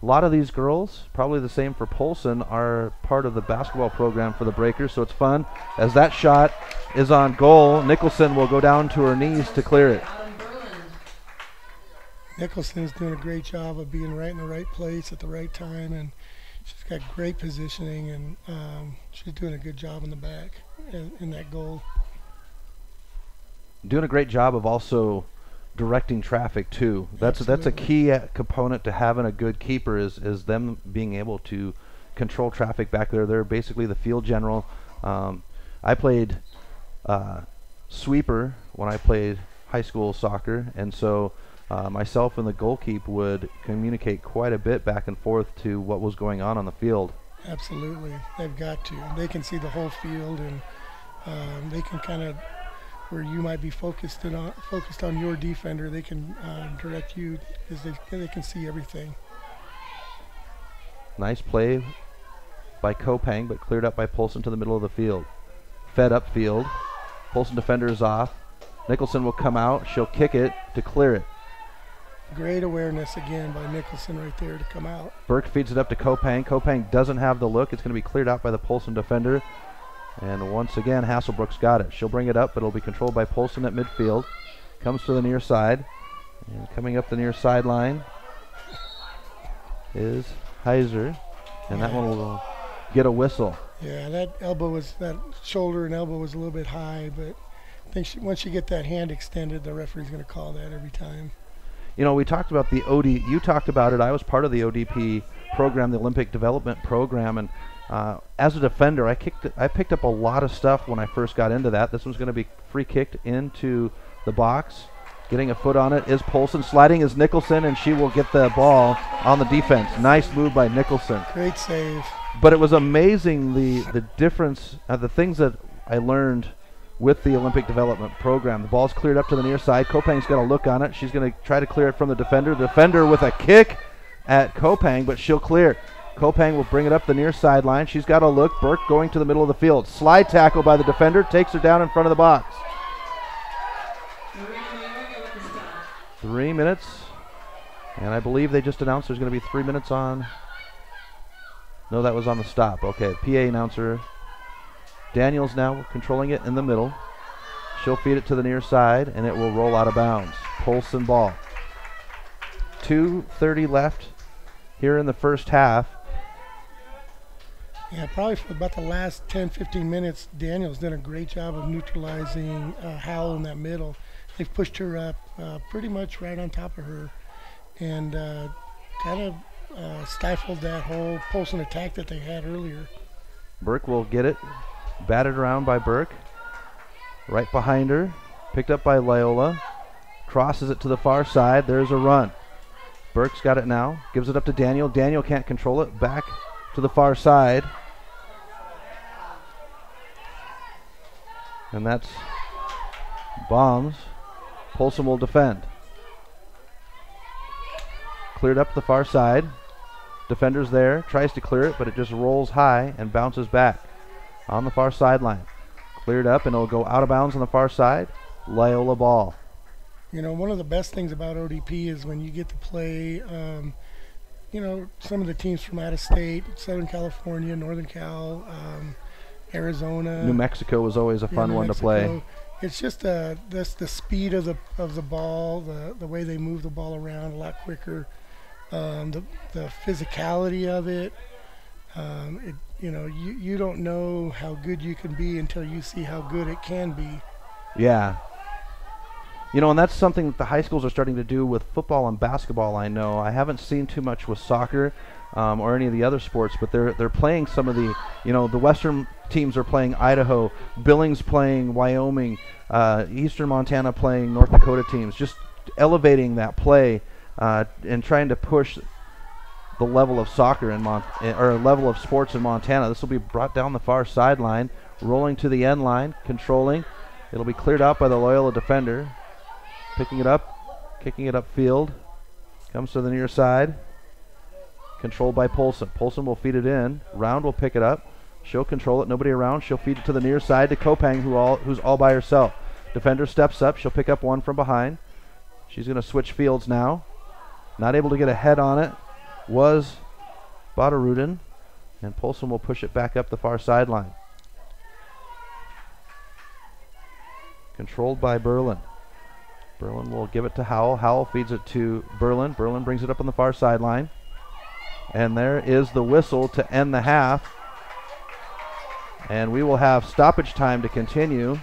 A lot of these girls, probably the same for Polson, are part of the basketball program for the Breakers, so it's fun. As that shot is on goal, Nicholson will go down to her knees to clear it. Nicholson's doing a great job of being right in the right place at the right time, and she's got great positioning, and she's doing a good job in the back in that goal. Doing a great job of also directing traffic too. That's a key component to having a good keeper is them being able to control traffic back there. They're basically the field general. I played sweeper when I played high school soccer, and so myself and the goalkeeper would communicate quite a bit back and forth to what was going on the field. Absolutely, they've got to. They can see the whole field, and they can kind of, where you might be focused on your defender, they can direct you because they can see everything. Nice play by Kopang, but cleared up by Polson to the middle of the field. Fed upfield. Polson defender is off. Nicholson will come out. She'll kick it to clear it. Great awareness again by Nicholson right there to come out. Burke feeds it up to Kopang. Kopang doesn't have the look. It's going to be cleared out by the Polson defender. And once again, Hasselbrook's got it. She'll bring it up, but it'll be controlled by Polson at midfield. Comes to the near side. And coming up the near sideline is Heiser. And that one will get a whistle. Yeah, that shoulder and elbow was a little bit high, but I think once you get that hand extended, the referee's going to call that every time. You know, we talked about the you talked about it. I was part of the ODP program, the Olympic Development Program, and as a defender, I picked up a lot of stuff when I first got into that. This one's going to be free kicked into the box. Getting a foot on it is Polson. Sliding is Nicholson, and she will get the ball on the defense. Nice move by Nicholson. Great save. But it was amazing the difference, the things that I learned with the Olympic Development Program. The ball's cleared up to the near side. Kopang's got a look on it. She's going to try to clear it from the defender. The defender with a kick at Kopang, but she'll clear. Kopang will bring it up the near sideline. She's got a look. Burke going to the middle of the field. Slide tackle by the defender. Takes her down in front of the box. 3 minutes. And I believe they just announced there's going to be 3 minutes on. No, that was on the stop. Okay, PA announcer. Daniels now controlling it in the middle. She'll feed it to the near side, and it will roll out of bounds. Polson ball. 2:30 left here in the first half. Yeah, probably for about the last 10-15 minutes, Daniels done a great job of neutralizing Howell in that middle. They've pushed her up pretty much right on top of her, and kind of stifled that whole Polson attack that they had earlier. Burke will get it. Batted around by Burke. Right behind her. Picked up by Loyola. Crosses it to the far side. There's a run. Burke's got it now. Gives it up to Daniel. Daniel can't control it. Back to the far side. And that's bombs. Polson will defend. Cleared up the far side. Defender's there. Tries to clear it, but it just rolls high and bounces back. On the far sideline. Cleared up, and it'll go out of bounds on the far side. Loyola ball. You know, one of the best things about ODP is when you get to play, you know, some of the teams from out of state, Southern California, Northern Cal, Arizona. New Mexico was always a fun one to play. It's just the speed of the ball, the way they move the ball around a lot quicker, the physicality of it. You know, you don't know how good you can be until you see how good it can be. Yeah. You know, and that's something that the high schools are starting to do with football and basketball, I know. I haven't seen too much with soccer or any of the other sports, but they're playing some of the, you know, the Western teams are playing Idaho, Billings playing Wyoming, Eastern Montana playing North Dakota teams, just elevating that play and trying to push the level of soccer in or level of sports in Montana. This will be brought down the far sideline, rolling to the end line, controlling. It'll be cleared out by the Loyola defender. Picking it up, kicking it upfield. Comes to the near side. Controlled by Polson. Polson will feed it in. Round will pick it up. She'll control it. Nobody around. She'll feed it to the near side to Kopang, who's all by herself. Defender steps up. She'll pick up one from behind. She's going to switch fields now. Not able to get a head on it was Badarudin, and Polson will push it back up the far sideline. Controlled by Berlin. Berlin will give it to Howell. Howell feeds it to Berlin. Berlin brings it up on the far sideline. And there is the whistle to end the half. And we will have stoppage time to continue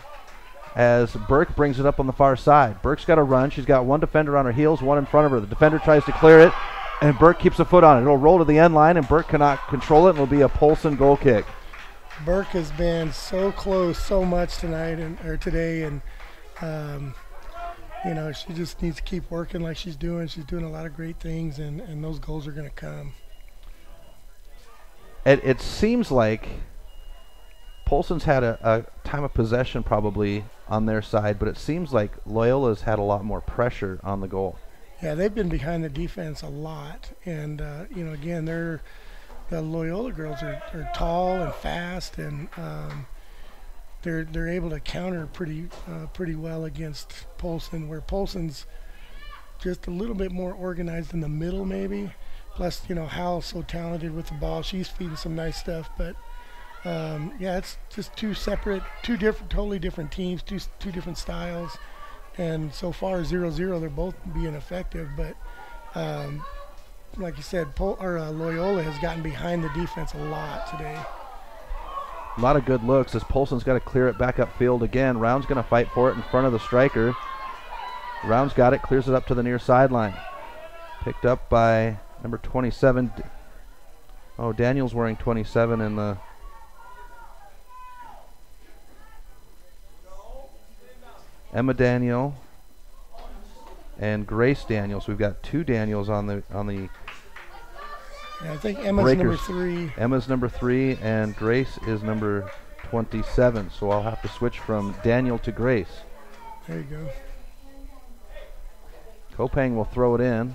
as Burke brings it up on the far side. Burke's got to run. She's got one defender on her heels, one in front of her. The defender tries to clear it, and Burke keeps a foot on it. It'll roll to the end line, and Burke cannot control it, and it'll be a Polson goal kick. Burke has been so close so much tonight or today, and you know, she just needs to keep working like she's doing. She's doing a lot of great things, and those goals are going to come. It seems like Polson's had a time of possession probably on their side, but it seems like Loyola's had a lot more pressure on the goal. Yeah, they've been behind the defense a lot, and you know, again, the Loyola girls are tall and fast, and they're able to counter pretty well against Polson, where Polson's just a little bit more organized in the middle maybe. Plus, you know, Howell's so talented with the ball. She's feeding some nice stuff, but yeah, it's just totally different teams, two different styles, and so far 0-0, they're both being effective. But like you said, Loyola has gotten behind the defense a lot today. A lot of good looks as Polson's got to clear it back upfield again. Round's going to fight for it in front of the striker. Round's got it, clears it up to the near sideline. Picked up by number 27. Oh, Daniel's wearing 27 in the... Emma Daniel and Grace Daniels. We've got two Daniels on the yeah, I think Emma's breakers. number 3. Emma's number 3 and Grace is number 27. So I'll have to switch from Daniel to Grace. There you go. Kopang will throw it in.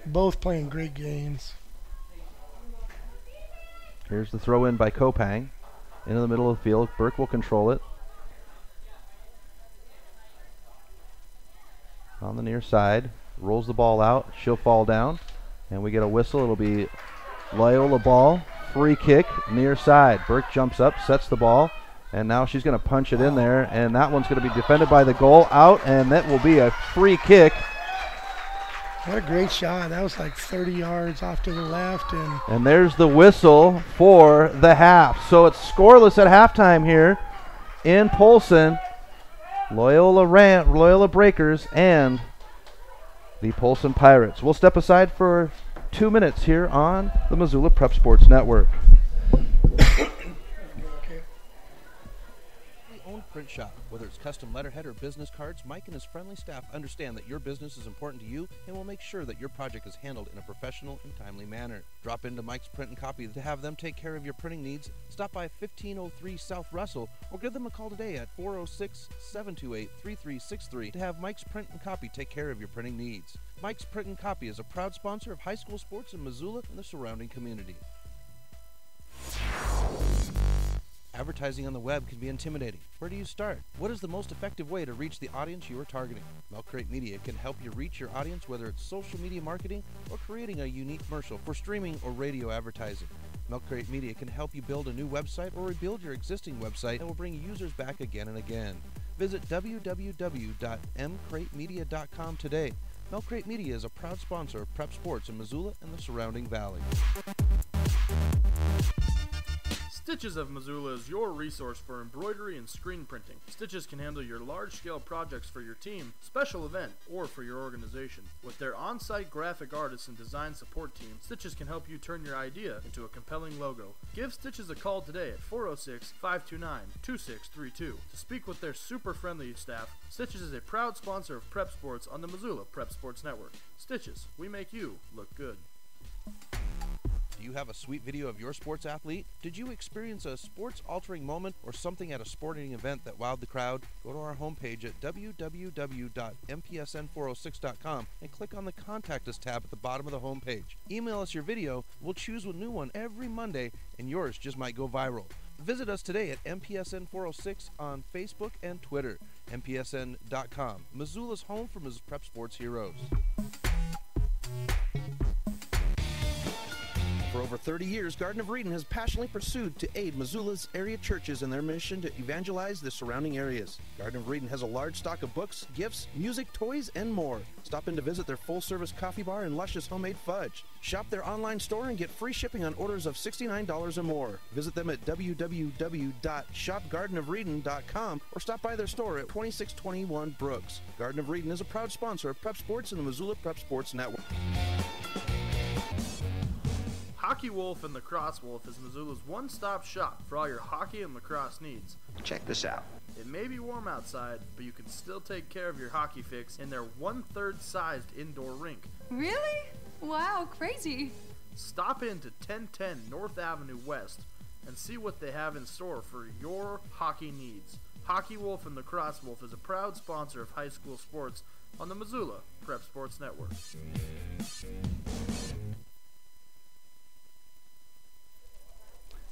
Both playing great games. Here's the throw in by Kopang into the middle of the field. Burke will control it. On the near side, rolls the ball out. She'll fall down, and we get a whistle. It'll be Loyola ball, free kick, near side. Burke jumps up, sets the ball, and now she's going to punch it in there, and that one's going to be defended by the goal out, and that will be a free kick. What a great shot. That was like 30 yards off to the left. And there's the whistle for the half. So it's scoreless at halftime here in Polson. Loyola Breakers and the Polson Pirates. We'll step aside for 2 minutes here on the Missoula Prep Sports Network. Print shop. Whether it's custom letterhead or business cards, Mike and his friendly staff understand that your business is important to you and will make sure that your project is handled in a professional and timely manner. Drop into Mike's Print and Copy to have them take care of your printing needs. Stop by 1503 South Russell or give them a call today at 406-728-3363 to have Mike's Print and Copy take care of your printing needs. Mike's Print and Copy is a proud sponsor of high school sports in Missoula and the surrounding community. Advertising on the web can be intimidating. Where do you start? What is the most effective way to reach the audience you are targeting? Milk Crate Media can help you reach your audience, whether it's social media marketing or creating a unique commercial for streaming or radio advertising. Milk Crate Media can help you build a new website or rebuild your existing website and will bring users back again and again. Visit www.mcratemedia.com today. Milk Crate Media is a proud sponsor of Prep Sports in Missoula and the surrounding valley. Stitches of Missoula is your resource for embroidery and screen printing. Stitches can handle your large-scale projects for your team, special event, or for your organization. With their on-site graphic artists and design support team, Stitches can help you turn your idea into a compelling logo. Give Stitches a call today at 406-529-2632 to speak with their super friendly staff. Stitches is a proud sponsor of Prep Sports on the Missoula Prep Sports Network. Stitches, we make you look good. Do you have a sweet video of your sports athlete? Did you experience a sports-altering moment or something at a sporting event that wowed the crowd? Go to our homepage at www.mpsn406.com and click on the Contact Us tab at the bottom of the homepage. Email us your video. We'll choose a new one every Monday, and yours just might go viral. Visit us today at MPSN406 on Facebook and Twitter. MPSN.com, Missoula's home for Missoula Prep Sports heroes. For over 30 years, Garden of Eden has passionately pursued to aid Missoula's area churches in their mission to evangelize the surrounding areas. Garden of Eden has a large stock of books, gifts, music, toys, and more. Stop in to visit their full-service coffee bar and luscious homemade fudge. Shop their online store and get free shipping on orders of $69 or more. Visit them at www.shopgardenofreden.com or stop by their store at 2621 Brooks. Garden of Eden is a proud sponsor of Prep Sports and the Missoula Prep Sports Network. Hockey Wolf and Lacrosse Wolf is Missoula's one-stop shop for all your hockey and lacrosse needs. Check this out. It may be warm outside, but you can still take care of your hockey fix in their one-third sized indoor rink. Really? Wow, crazy. Stop in to 1010 North Avenue West and see what they have in store for your hockey needs. Hockey Wolf and Lacrosse Wolf is a proud sponsor of high school sports on the Missoula Prep Sports Network.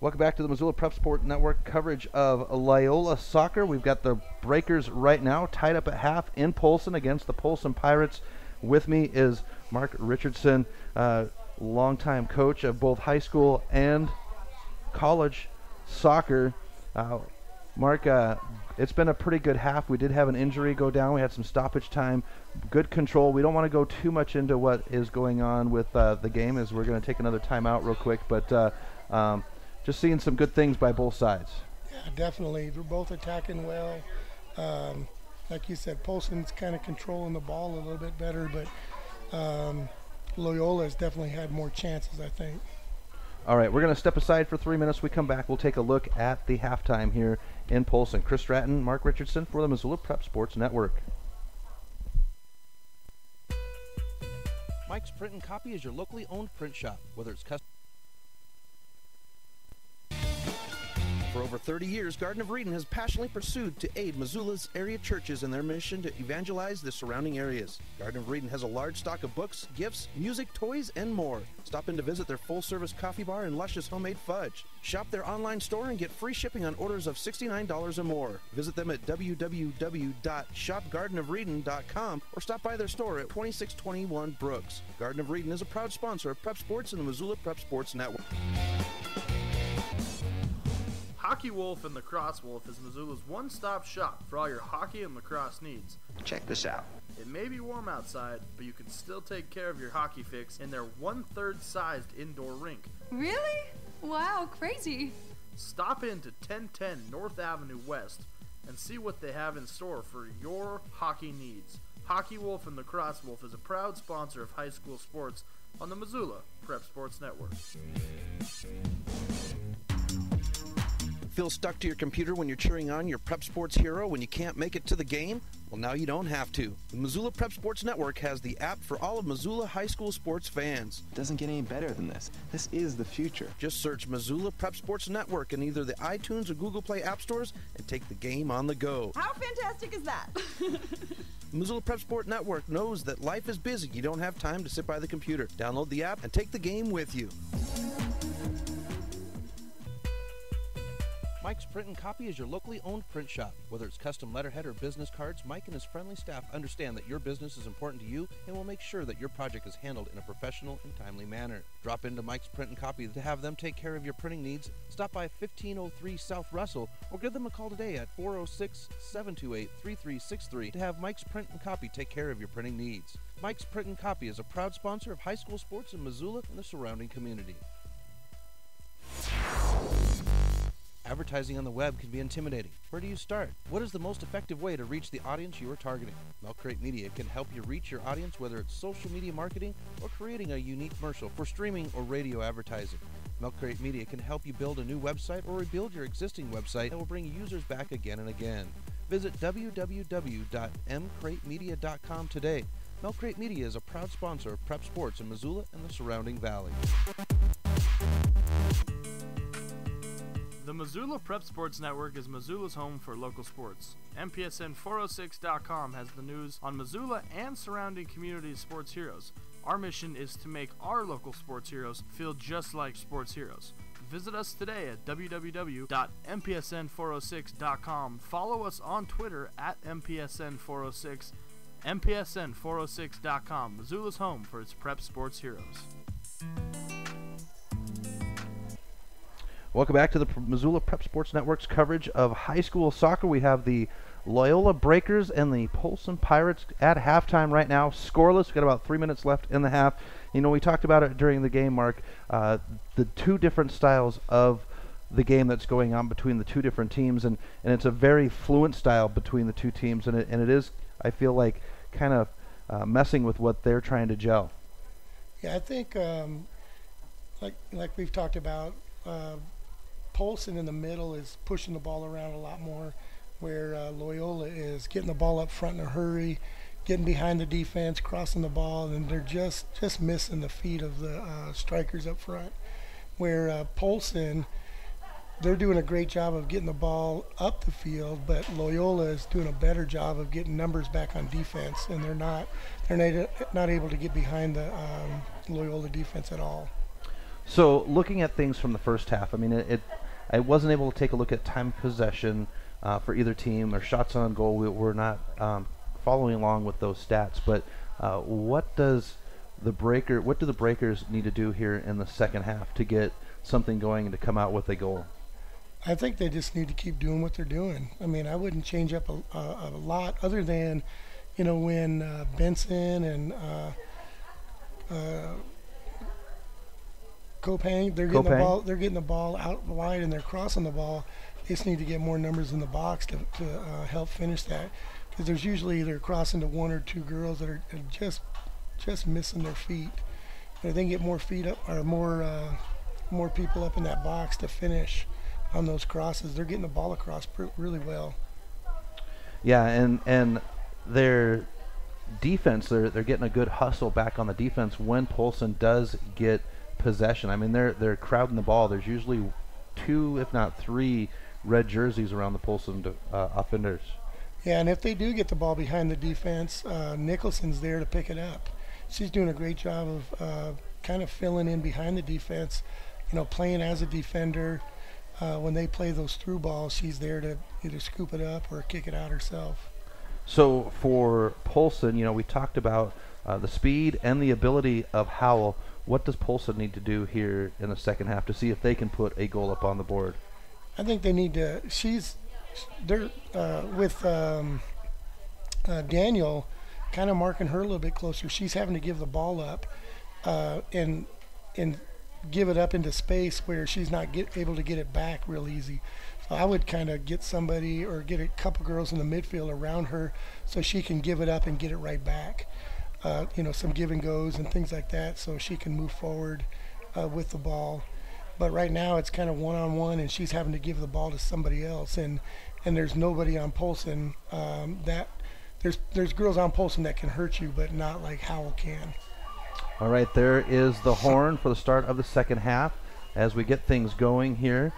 Welcome back to the Missoula Prep Sport Network coverage of Loyola soccer. We've got the Breakers right now tied up at half in Polson against the Polson Pirates. With me is Mark Richardson, longtime coach of both high school and college soccer. Mark, it's been a pretty good half. We did have an injury go down. We had some stoppage time, good control. We don't want to go too much into what is going on with the game, as we're going to take another timeout real quick. But just seeing some good things by both sides. Yeah, definitely. They're both attacking well. Like you said, Polson's kind of controlling the ball a little bit better, but Loyola's definitely had more chances, I think. All right, we're going to step aside for 3 minutes. We come back, we'll take a look at the halftime here in Polson. Chris Stratton, Mark Richardson for the Missoula Prep Sports Network. Mike's Print and Copy is your locally owned print shop, whether it's custom. For over 30 years, Garden of Eden has passionately pursued to aid Missoula's area churches in their mission to evangelize the surrounding areas. Garden of Eden has a large stock of books, gifts, music, toys, and more. Stop in to visit their full-service coffee bar and luscious homemade fudge. Shop their online store and get free shipping on orders of $69 or more. Visit them at www.shopgardenofreden.com or stop by their store at 2621 Brooks. Garden of Eden is a proud sponsor of Prep Sports and the Missoula Prep Sports Network. Hockey Wolf and Lacrosse Wolf is Missoula's one-stop shop for all your hockey and lacrosse needs. Check this out. It may be warm outside, but you can still take care of your hockey fix in their one-third sized indoor rink. Really? Wow, crazy. Stop in to 1010 North Avenue West and see what they have in store for your hockey needs. Hockey Wolf and Lacrosse Wolf is a proud sponsor of high school sports on the Missoula Prep Sports Network. Feel stuck to your computer when you're cheering on your Prep Sports hero when you can't make it to the game? Well, now you don't have to. The Missoula Prep Sports Network has the app for all of Missoula high school sports fans. It doesn't get any better than this. This is the future. Just search Missoula Prep Sports Network in either the iTunes or Google Play app stores and take the game on the go. How fantastic is that? The Missoula Prep Sport Network knows that life is busy. You don't have time to sit by the computer. Download the app and take the game with you. Mike's Print and Copy is your locally owned print shop. Whether it's custom letterhead or business cards, Mike and his friendly staff understand that your business is important to you and will make sure that your project is handled in a professional and timely manner. Drop into Mike's Print and Copy to have them take care of your printing needs. Stop by 1503 South Russell or give them a call today at 406-728-3363 to have Mike's Print and Copy take care of your printing needs. Mike's Print and Copy is a proud sponsor of high school sports in Missoula and the surrounding community. Advertising on the web can be intimidating. Where do you start? What is the most effective way to reach the audience you are targeting? Milk Crate Media can help you reach your audience, whether it's social media marketing or creating a unique commercial for streaming or radio advertising. Milk Crate Media can help you build a new website or rebuild your existing website and will bring users back again and again. Visit www.mcratemedia.com today. Milk Crate Media is a proud sponsor of prep sports in Missoula and the surrounding valley. The Missoula Prep Sports Network is Missoula's home for local sports. MPSN406.com has the news on Missoula and surrounding community sports heroes. Our mission is to make our local sports heroes feel just like sports heroes. Visit us today at www.mpsn406.com. Follow us on Twitter at MPSN406. MPSN406.com, Missoula's home for its prep sports heroes. Welcome back to the Missoula Prep Sports Network's coverage of high school soccer. We have the Loyola Breakers and the Polson Pirates at halftime right now, scoreless. We've got about 3 minutes left in the half. You know, we talked about it during the game, Mark, the two different styles of the game that's going on between the two different teams, and it's a very fluent style between the two teams, and it is, I feel like, kind of messing with what they're trying to gel. Yeah, I think like we've talked about, Polson in the middle is pushing the ball around a lot more, where Loyola is getting the ball up front in a hurry, getting behind the defense, crossing the ball, and they're just missing the feet of the strikers up front. Where Polson, they're doing a great job of getting the ball up the field, but Loyola is doing a better job of getting numbers back on defense, and they're not able to get behind the Loyola defense at all. So looking at things from the first half, I mean, I wasn't able to take a look at time of possession for either team or shots on goal. We're not following along with those stats, but what do the Breakers need to do here in the second half to get something going and to come out with a goal? I think they just need to keep doing what they're doing. I mean, I wouldn't change up a lot, other than, you know, when Benson and Copang, they're getting the ball out wide and they're crossing the ball. They just need to get more numbers in the box to help finish that, because there's usually they're crossing to one or two girls that are just missing their feet. If they can get more feet up, or more people up in that box to finish on those crosses, they're getting the ball across really well. Yeah, and their defense, they're getting a good hustle back on the defense when Polson does get possession. I mean, they're crowding the ball. There's usually 2, if not 3, red jerseys around the Polson offenders. Yeah, and if they do get the ball behind the defense, Nicholson's there to pick it up. She's doing a great job of kind of filling in behind the defense, you know, playing as a defender. When they play those through balls, she's there to either scoop it up or kick it out herself. So for Polson, you know, we talked about the speed and the ability of Howell. What does Polson need to do here in the second half to see if they can put a goal up on the board? I think they need to. They're with Daniel, kind of marking her a little bit closer. She's having to give the ball up and give it up into space where she's not able to get it back real easy. So I would kind of get somebody or get a couple girls in the midfield around her so she can give it up and get it right back. You know, some give and goes and things like that, so she can move forward with the ball. But right now it's kind of one-on-one, and she's having to give the ball to somebody else, and there's nobody on Polson that there's girls on Polson that can hurt you, but not like Howell can. All right, there is the horn for the start of the second half as we get things going here.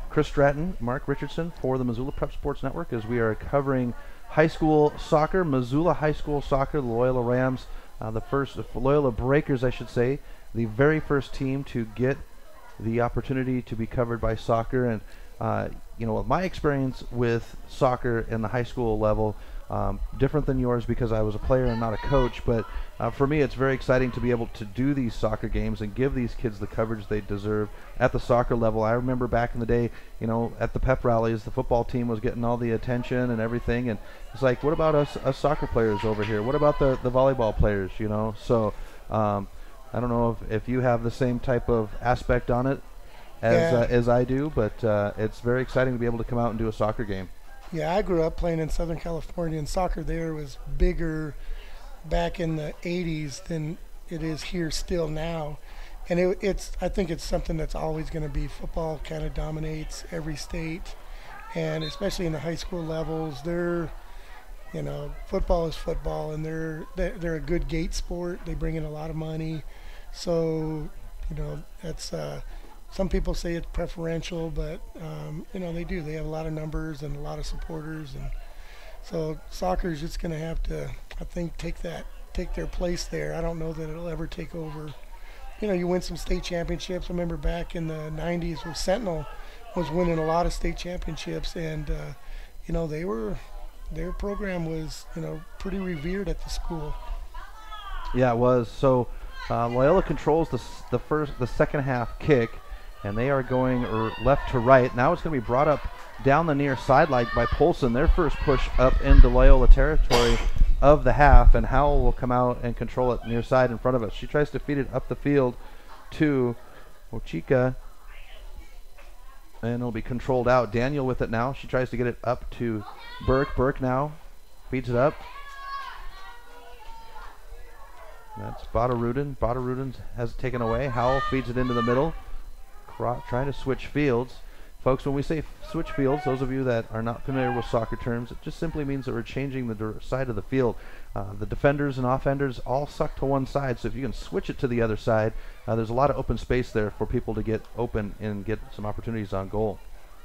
Chris Stratton, Mark Richardson for the Missoula Prep Sports Network, as we are covering high school soccer, Missoula high school soccer, the Loyola Rams, the Loyola Breakers, I should say, the very first team to get the opportunity to be covered by soccer. And you know, my experience with soccer in the high school level, different than yours because I was a player and not a coach, but for me it's very exciting to be able to do these soccer games and give these kids the coverage they deserve at the soccer level. I remember back in the day, you know, at the pep rallies, the football team was getting all the attention and everything, and it's like, what about us soccer players over here? What about the volleyball players, you know? So I don't know if you have the same type of aspect on it as I do, but it's very exciting to be able to come out and do a soccer game. Yeah, I grew up playing in Southern California, and soccer there was bigger back in the 80s than it is here still now. And I think it's something that's always going to be. Football kind of dominates every state, and especially in the high school levels, they're You know, football is football, and they're a good gate sport. They bring in a lot of money, so you know that's. Some people say it's preferential, but you know they do. They have a lot of numbers and a lot of supporters, and so soccer is just going to have to, I think, take their place there. I don't know that it'll ever take over. You know, you win some state championships. I remember back in the '90s when Sentinel was winning a lot of state championships, and you know their program was pretty revered at the school. Yeah, it was. So Loyola controls the second half kick, and they are going left to right. Now it's going to be brought up down the near sideline by Polson. Their first push up into Loyola territory of the half, and Howell will come out and control it near side in front of us. She tries to feed it up the field to Mochika, and it'll be controlled out. Daniel with it now. She tries to get it up to Burke. Burke now feeds it up. That's Badarudin. Badarudin has it taken away. Howell feeds it into the middle. Trying to switch fields. Folks, when we say switch fields, those of you that are not familiar with soccer terms, it just simply means that we're changing the side of the field. The defenders and offenders all suck to one side, so if you can switch it to the other side, there's a lot of open space there for people to get open and get some opportunities on goal.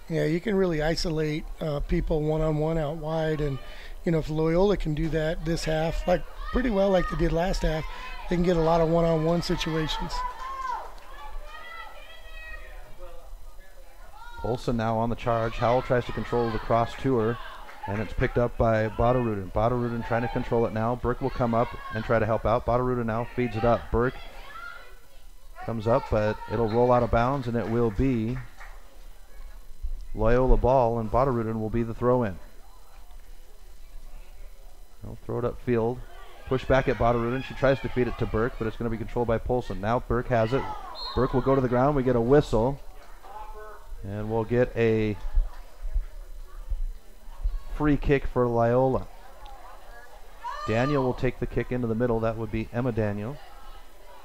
Yeah, you can really isolate people one-on-one out wide, and you know if Loyola can do that this half, like pretty well like they did last half, they can get a lot of one-on-one situations. Polson now on the charge. Howell tries to control the cross to her, and it's picked up by Badarudin. Badarudin trying to control it now. Burke will come up and try to help out. Badarudin now feeds it up. Burke comes up, but it'll roll out of bounds, and it will be Loyola ball, and Badarudin will be the throw-in. They'll throw it upfield. Push back at Badarudin. She tries to feed it to Burke, but it's going to be controlled by Polson. Now Burke has it. Burke will go to the ground. We get a whistle. And we'll get a free kick for Loyola. Daniel will take the kick into the middle. That would be Emma Daniel.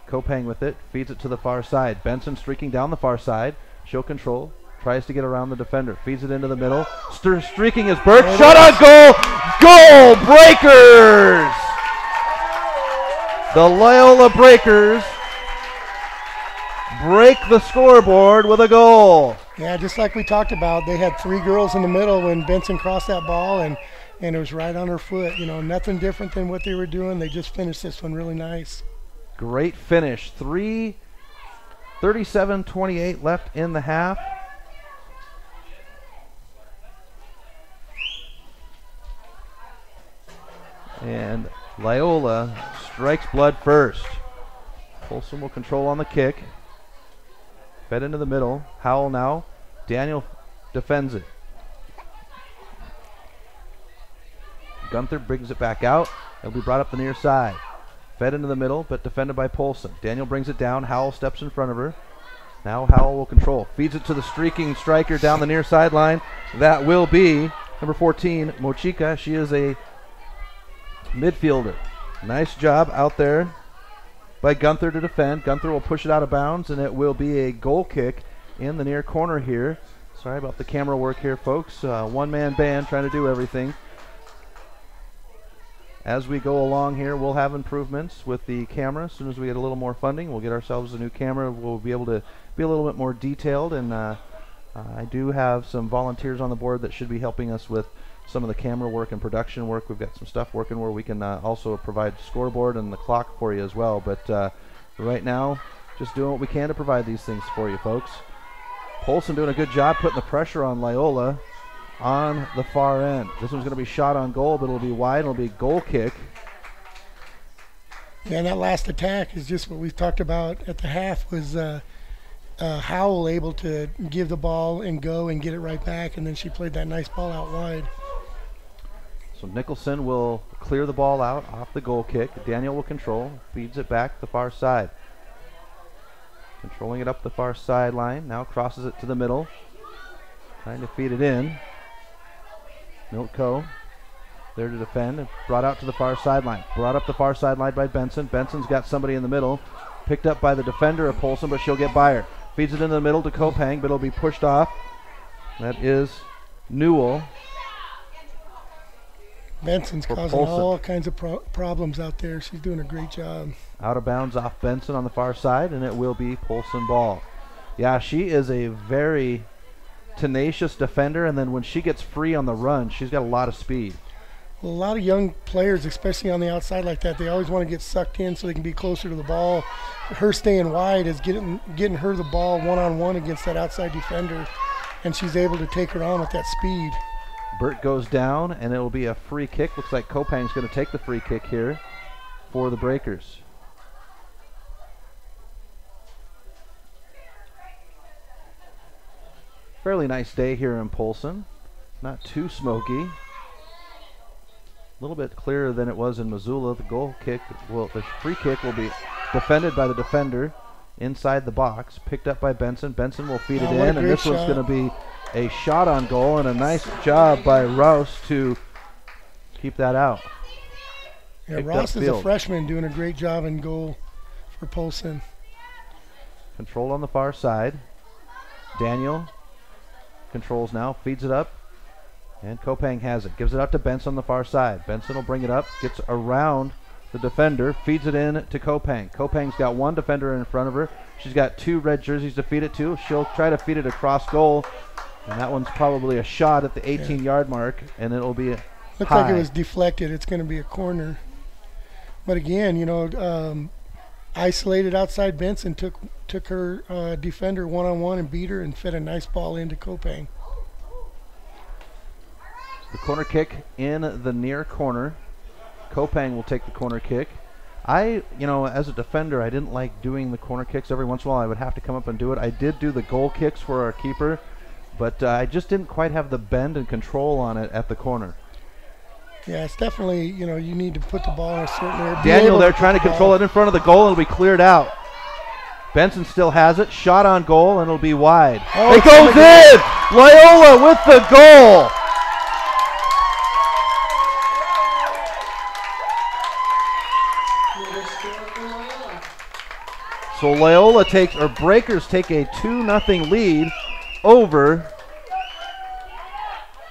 Kopang with it. Feeds it to the far side. Benson streaking down the far side. She'll control. Tries to get around the defender. Feeds it into the middle. Streaking is Burke. Shot on goal. Goal! Breakers! The Loyola Breakers break the scoreboard with a goal. Yeah, just like we talked about, they had three girls in the middle when Benson crossed that ball, and it was right on her foot. You know, nothing different than what they were doing. They just finished this one really nice. Great finish. 37-28 left in the half. And Loyola strikes blood first. Polson will control on the kick. Fed into the middle. Howell now. Daniel defends it. Gunther brings it back out. It'll be brought up the near side. Fed into the middle, but defended by Polson. Daniel brings it down. Howell steps in front of her. Now Howell will control. Feeds it to the streaking striker down the near sideline. That will be number 14, Mochika. She is a midfielder. Nice job out there by Gunther to defend. Gunther will push it out of bounds, and it will be a goal kick in the near corner here. Sorry about the camera work here, folks. One-man band trying to do everything. As we go along here, we'll have improvements with the camera. As soon as we get a little more funding, we'll get ourselves a new camera. We'll be able to be a little bit more detailed, and I do have some volunteers on the board that should be helping us with some of the camera work and production work. We've got some stuff working where we can also provide scoreboard and the clock for you as well. But right now, just doing what we can to provide these things for you, folks. Polson doing a good job putting the pressure on Loyola on the far end. This one's going to be shot on goal, but it'll be wide. It'll be a goal kick. Yeah, and that last attack is just what we've talked about at the half, was Howell able to give the ball and go and get it right back, and then she played that nice ball out wide. So Nicholson will clear the ball out off the goal kick. Daniel will control, feeds it back the far side. Controlling it up the far sideline, now crosses it to the middle. Trying to feed it in. Milko there to defend, and brought out to the far sideline. Brought up the far sideline by Benson. Benson's got somebody in the middle. Picked up by the defender of Polson, but she'll get by her. Feeds it into the middle to Kopang, but it'll be pushed off. That is Newell. Benson's for causing Polson. all kinds of problems out there. She's doing a great job. Out of bounds off Benson on the far side, and it will be Polson ball. Yeah, she is a very tenacious defender, and then when she gets free on the run, she's got a lot of speed. Well, a lot of young players, especially on the outside like that, they always want to get sucked in so they can be closer to the ball. Her staying wide is getting her the ball one-on-one against that outside defender, and she's able to take her on with that speed. Burt goes down, and it will be a free kick. Looks like Kopang's going to take the free kick here for the Breakers. Fairly nice day here in Polson. Not too smoky. A little bit clearer than it was in Missoula. The free kick will be defended by the defender inside the box, picked up by Benson. Benson will feed it in, and this one's going to be a shot on goal, and a nice job by Rouse to keep that out. Yeah, Ross is a freshman doing a great job in goal for Polson. Control on the far side. Daniel controls now, feeds it up, and Kopang has it. Gives it up to Benson on the far side. Benson will bring it up, gets around the defender, feeds it in to Kopang. Kopang's got one defender in front of her. She's got two red jerseys to feed it to. She'll try to feed it across goal, and that one's probably a shot at the 18-yard mark, and it'll be looks like it was deflected. It's going to be a corner. But again, you know, isolated outside Benson took her defender one-on-one and beat her and fed a nice ball into Kopang. The corner kick in the near corner. Kopang will take the corner kick. As a defender, I didn't like doing the corner kicks. Every once in a while I would have to come up and do it. I did do the goal kicks for our keeper, but I just didn't quite have the bend and control on it at the corner. Yeah, it's definitely, you know, you need to put the ball in a certain area. Daniel there trying to control it in front of the goal, and it'll be cleared out. Benson still has it. Shot on goal, and it'll be wide. Oh, it goes in! Loyola with the goal! So Loyola Breakers take a 2-0 lead over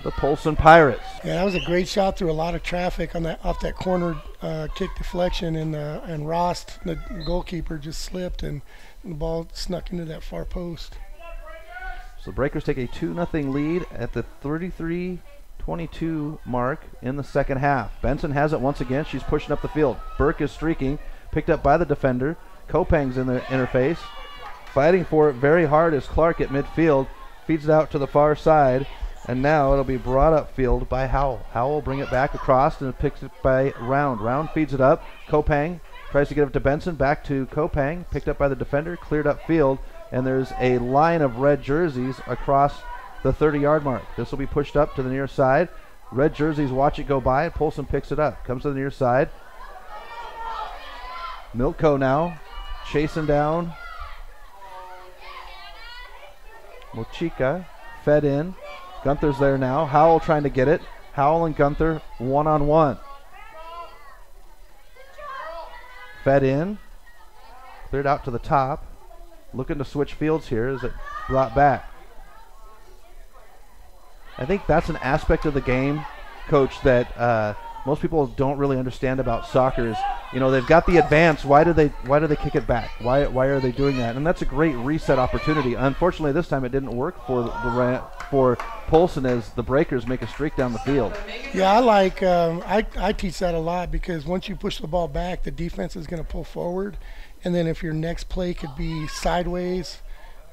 the Polson Pirates. Yeah, that was a great shot through a lot of traffic on off that corner kick deflection, and Ross, the goalkeeper, just slipped and the ball snuck into that far post. So the Breakers take a 2-0 lead at the 33-22 mark in the second half. Benson has it once again. She's pushing up the field. Burke is streaking, picked up by the defender. Kopang's in the interface. Fighting for it very hard is Clark at midfield. Feeds it out to the far side. And now it'll be brought upfield by Howell. Howell will bring it back across and picks it by Round. Round feeds it up. Kopang tries to get it to Benson. Back to Kopang. Picked up by the defender. Cleared upfield. And there's a line of red jerseys across the 30-yard mark. This will be pushed up to the near side. Red jerseys watch it go by. Polson picks it up. Comes to the near side. Milko now chasing down Mochika. Fed in. Gunther's there now. Howell trying to get it. Howell and Gunther one-on-one. Fed in. Cleared out to the top. Looking to switch fields here as it brought back. I think that's an aspect of the game, Coach, that most people don't really understand about soccer is, you know, they've got the advance. Why do they kick it back? Why are they doing that? And that's a great reset opportunity. Unfortunately, this time it didn't work for Polson as the Breakers make a streak down the field. Yeah, I like I teach that a lot, because once you push the ball back, the defense is going to pull forward, and then if your next play could be sideways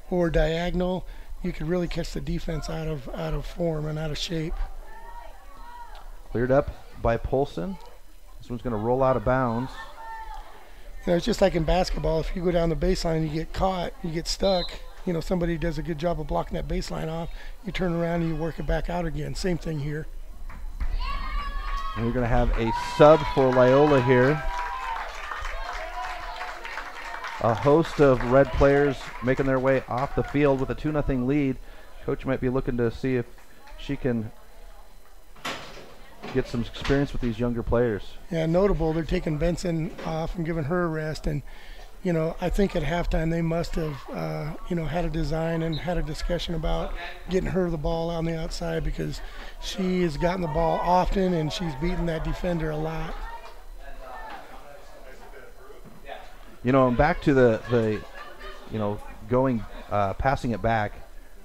or diagonal, you could really catch the defense out of form and out of shape. Cleared up by Polson. This one's going to roll out of bounds. You know, it's just like in basketball. If you go down the baseline, you get caught, you get stuck. You know, somebody does a good job of blocking that baseline off. You turn around and you work it back out again. Same thing here. And we're going to have a sub for Loyola here. A host of red players making their way off the field with a 2-0 lead. Coach might be looking to see if she can get some experience with these younger players. Yeah, notable, they're taking Benson off and giving her a rest, and I think at halftime they must have, had a design and had a discussion about getting her the ball on the outside, because she has gotten the ball often and she's beaten that defender a lot. And back to the going, passing it back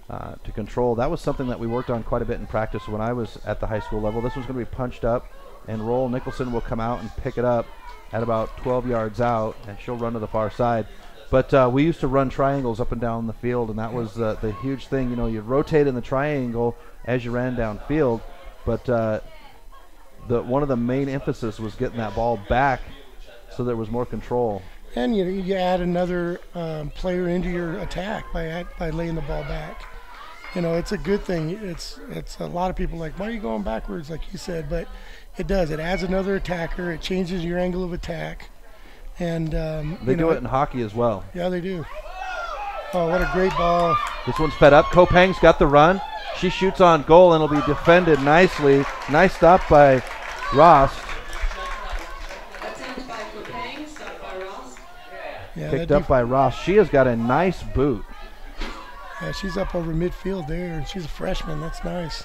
to control. That was something that we worked on quite a bit in practice when I was at the high school level. This one's going to be punched up and roll. Nicholson will come out and pick it up at about 12 yards out, and she'll run to the far side. But we used to run triangles up and down the field, and that was the huge thing. You'd rotate in the triangle as you ran downfield, but one of the main emphasis was getting that ball back so there was more control. And you add another player into your attack by laying the ball back. It's a good thing. It's a lot of people like, why are you going backwards, like you said, but it does. It adds another attacker. It changes your angle of attack. And they do it in hockey as well. Yeah, they do. Oh, what a great ball. This one's fed up. Kopang's got the run. She shoots on goal, and it'll be defended nicely. Nice stop by Ross. Attempt by Kopang, stopped by Ross. Yeah, Picked up by Ross. She has got a nice boot. Yeah, she's up over midfield there, and she's a freshman. That's nice.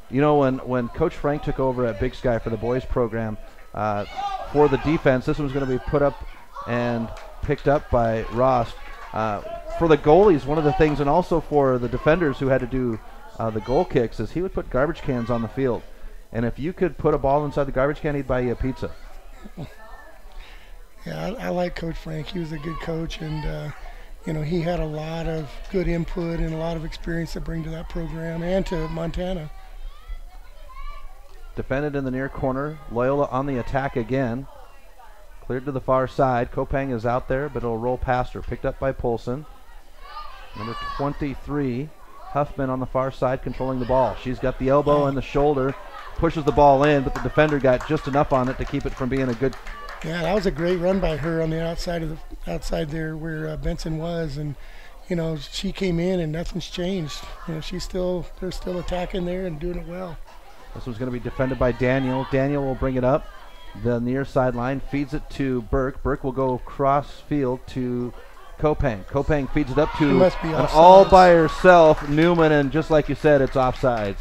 When Coach Frank took over at Big Sky for the boys program, for the defense, this one's going to be put up and picked up by Ross. For the goalies, one of the things, and also for the defenders who had to do the goal kicks, is he would put garbage cans on the field. And if you could put a ball inside the garbage can, he'd buy you a pizza. Yeah, I like Coach Frank. He was a good coach, and he had a lot of good input and a lot of experience to bring to that program and to Montana. Defended in the near corner. Loyola on the attack again. Cleared to the far side. Kopang is out there, but it'll roll past her. Picked up by Polson. Number 23, Huffman on the far side controlling the ball. She's got the elbow and the shoulder. Pushes the ball in, but the defender got just enough on it to keep it from being a good. Yeah, that was a great run by her on the outside there where Benson was, and she came in and nothing's changed. They're still attacking there and doing it well. This one's going to be defended by Daniel. Daniel will bring it up the near sideline, feeds it to Burke. Burke will go cross field to Kopang. Kopang feeds it up to an all by herself Newman, and just like you said, it's offsides.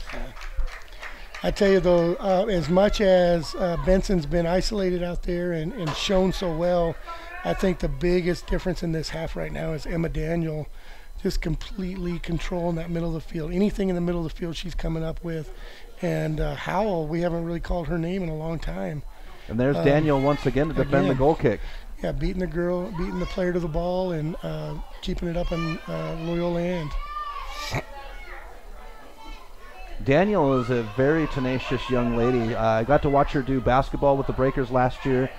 I tell you though, as much as Benson's been isolated out there and shown so well, I think the biggest difference in this half right now is Emma Daniel just completely controlling that middle of the field. Anything in the middle of the field she's coming up with. And Howell, we haven't really called her name in a long time. And there's Daniel once again to defend the goal kick. Yeah, beating the player to the ball and keeping it up in Loyola end. Daniel is a very tenacious young lady. I got to watch her do basketball with the Breakers last year.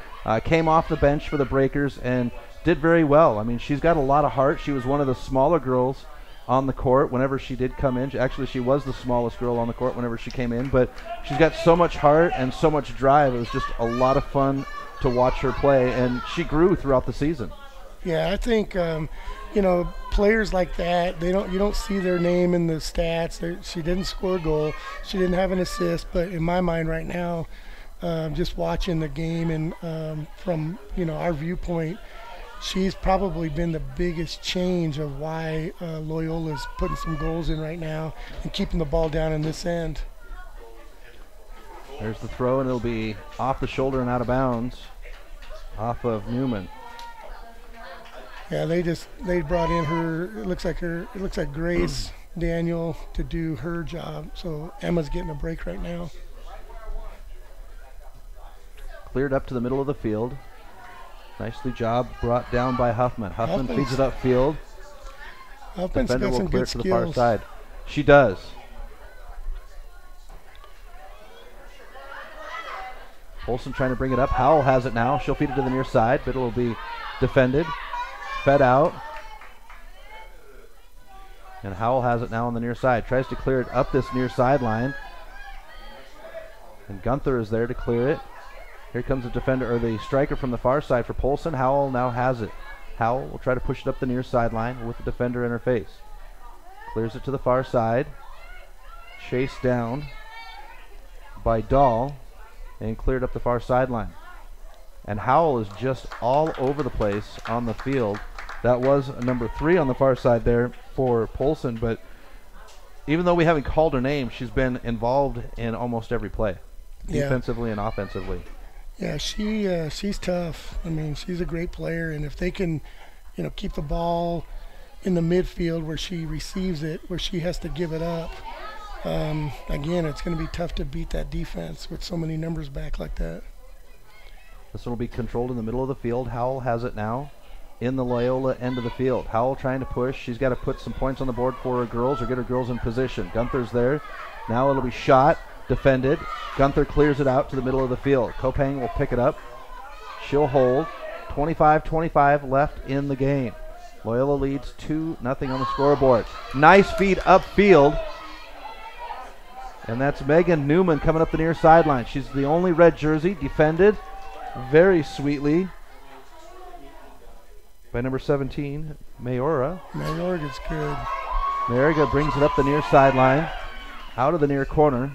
Came off the bench for the Breakers and did very well. I mean, she's got a lot of heart. She was one of the smaller girls on the court whenever she did come in. Actually, she was the smallest girl on the court whenever she came in, but she's got so much heart and so much drive. It was just a lot of fun to watch her play, and she grew throughout the season. Yeah, I think players like that, you don't see their name in the stats. She didn't score a goal, she didn't have an assist, but in my mind right now, just watching the game and from our viewpoint, she's probably been the biggest change of why Loyola's putting some goals in right now and keeping the ball down in this end. There's the throw, and it'll be off the shoulder and out of bounds, off of Newman. Yeah, they brought in it looks like Grace Daniel to do her job. So Emma's getting a break right now. Cleared up to the middle of the field. Nicely brought down by Huffman. Huffman feeds it upfield. Huffman's Defender got will some clear good it to the far skills. side. She does. Polson trying to bring it up. Howell has it now. She'll feed it to the near side, but it will be defended. Fed out. And Howell has it now on the near side. Tries to clear it up this near sideline. And Gunther is there to clear it. Here comes the defender, or the striker from the far side for Polson. Howell now has it. Howell will try to push it up the near sideline with the defender in her face. Clears it to the far side. Chased down by Dahl and cleared up the far sideline. And Howell is just all over the place on the field. That was number 3 on the far side there for Polson, but even though we haven't called her name, she's been involved in almost every play, defensively and offensively. Yeah, she's tough. I mean, she's a great player, and if they can, keep the ball in the midfield where she receives it, where she has to give it up, again, it's going to be tough to beat that defense with so many numbers back like that. This one will be controlled in the middle of the field. Howell has it now in the Loyola end of the field. Howell trying to push. She's got to put some points on the board for her girls or get her girls in position. Gunther's there. Now it'll be shot, defended. Gunther clears it out to the middle of the field. Kopang will pick it up. She'll hold. 25-25 left in the game. Loyola leads 2-0 on the scoreboard. Nice feed upfield. And that's Megan Newman coming up the near sideline. She's the only red jersey, defended very sweetly by number 17, Mayora. Mayorga's good. Mayorga brings it up the near sideline, out of the near corner.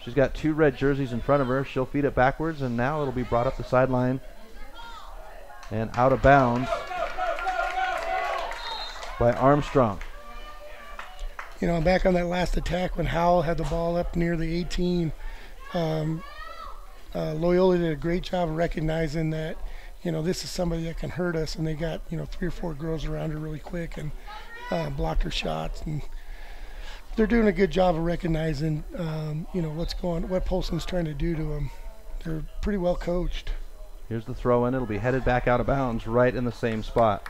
She's got 2 red jerseys in front of her. She'll feed it backwards, and now it'll be brought up the sideline and out of bounds by Armstrong. Back on that last attack when Howell had the ball up near the 18, Loyola did a great job of recognizing that this is somebody that can hurt us, and they got 3 or 4 girls around her really quick and blocked her shots. And they're doing a good job of recognizing what Polson's trying to do to them. They're pretty well coached. Here's the throw in. It'll be headed back out of bounds right in the same spot.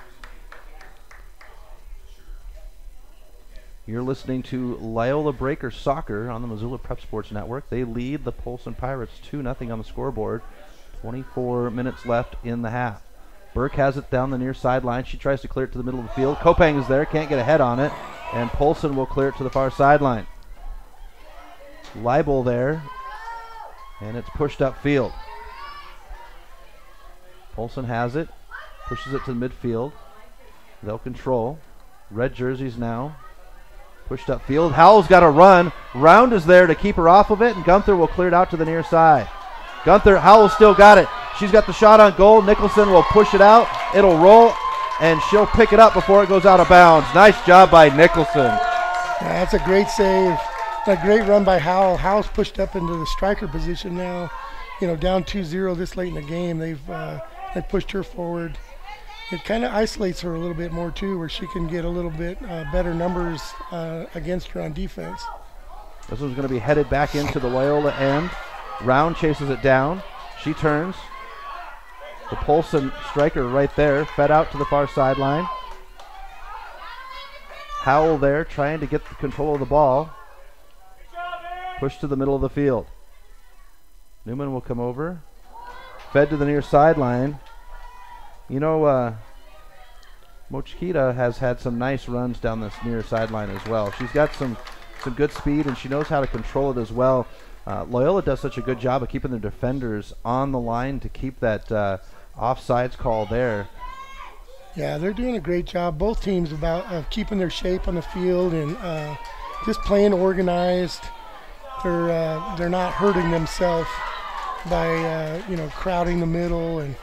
You're listening to Loyola Breakers Soccer on the Missoula Prep Sports Network. They lead the Polson Pirates 2-0 on the scoreboard. 24 minutes left in the half. Burke has it down the near sideline. She tries to clear it to the middle of the field. Kopang is there, can't get a head on it, and Polson will clear it to the far sideline. Leibel there, and it's pushed upfield. Polson has it, pushes it to the midfield. They'll control. Red jerseys now. Pushed upfield. Howell's got a run. Round is there to keep her off of it, and Gunther will clear it out to the near side. Howell's still got it. She's got the shot on goal. Nicholson will push it out. It'll roll, and she'll pick it up before it goes out of bounds. Nice job by Nicholson. Yeah, that's a great save. A great run by Howell. Howell's pushed up into the striker position now. Down 2-0 this late in the game. They've pushed her forward. It kind of isolates her a little bit more too, where she can get a little bit better numbers against her on defense. This one's going to be headed back into the Loyola end. Round chases it down. She turns. The Polson striker right there, fed out to the far sideline. Howell there trying to get the control of the ball. Pushed to the middle of the field. Newman will come over. Fed to the near sideline. Mochikita has had some nice runs down this near sideline as well. She's got some good speed, and she knows how to control it as well. Loyola does such a good job of keeping their defenders on the line to keep that offsides call there. Yeah, they're doing a great job, both teams, of keeping their shape on the field and just playing organized. They're not hurting themselves by crowding the middle, and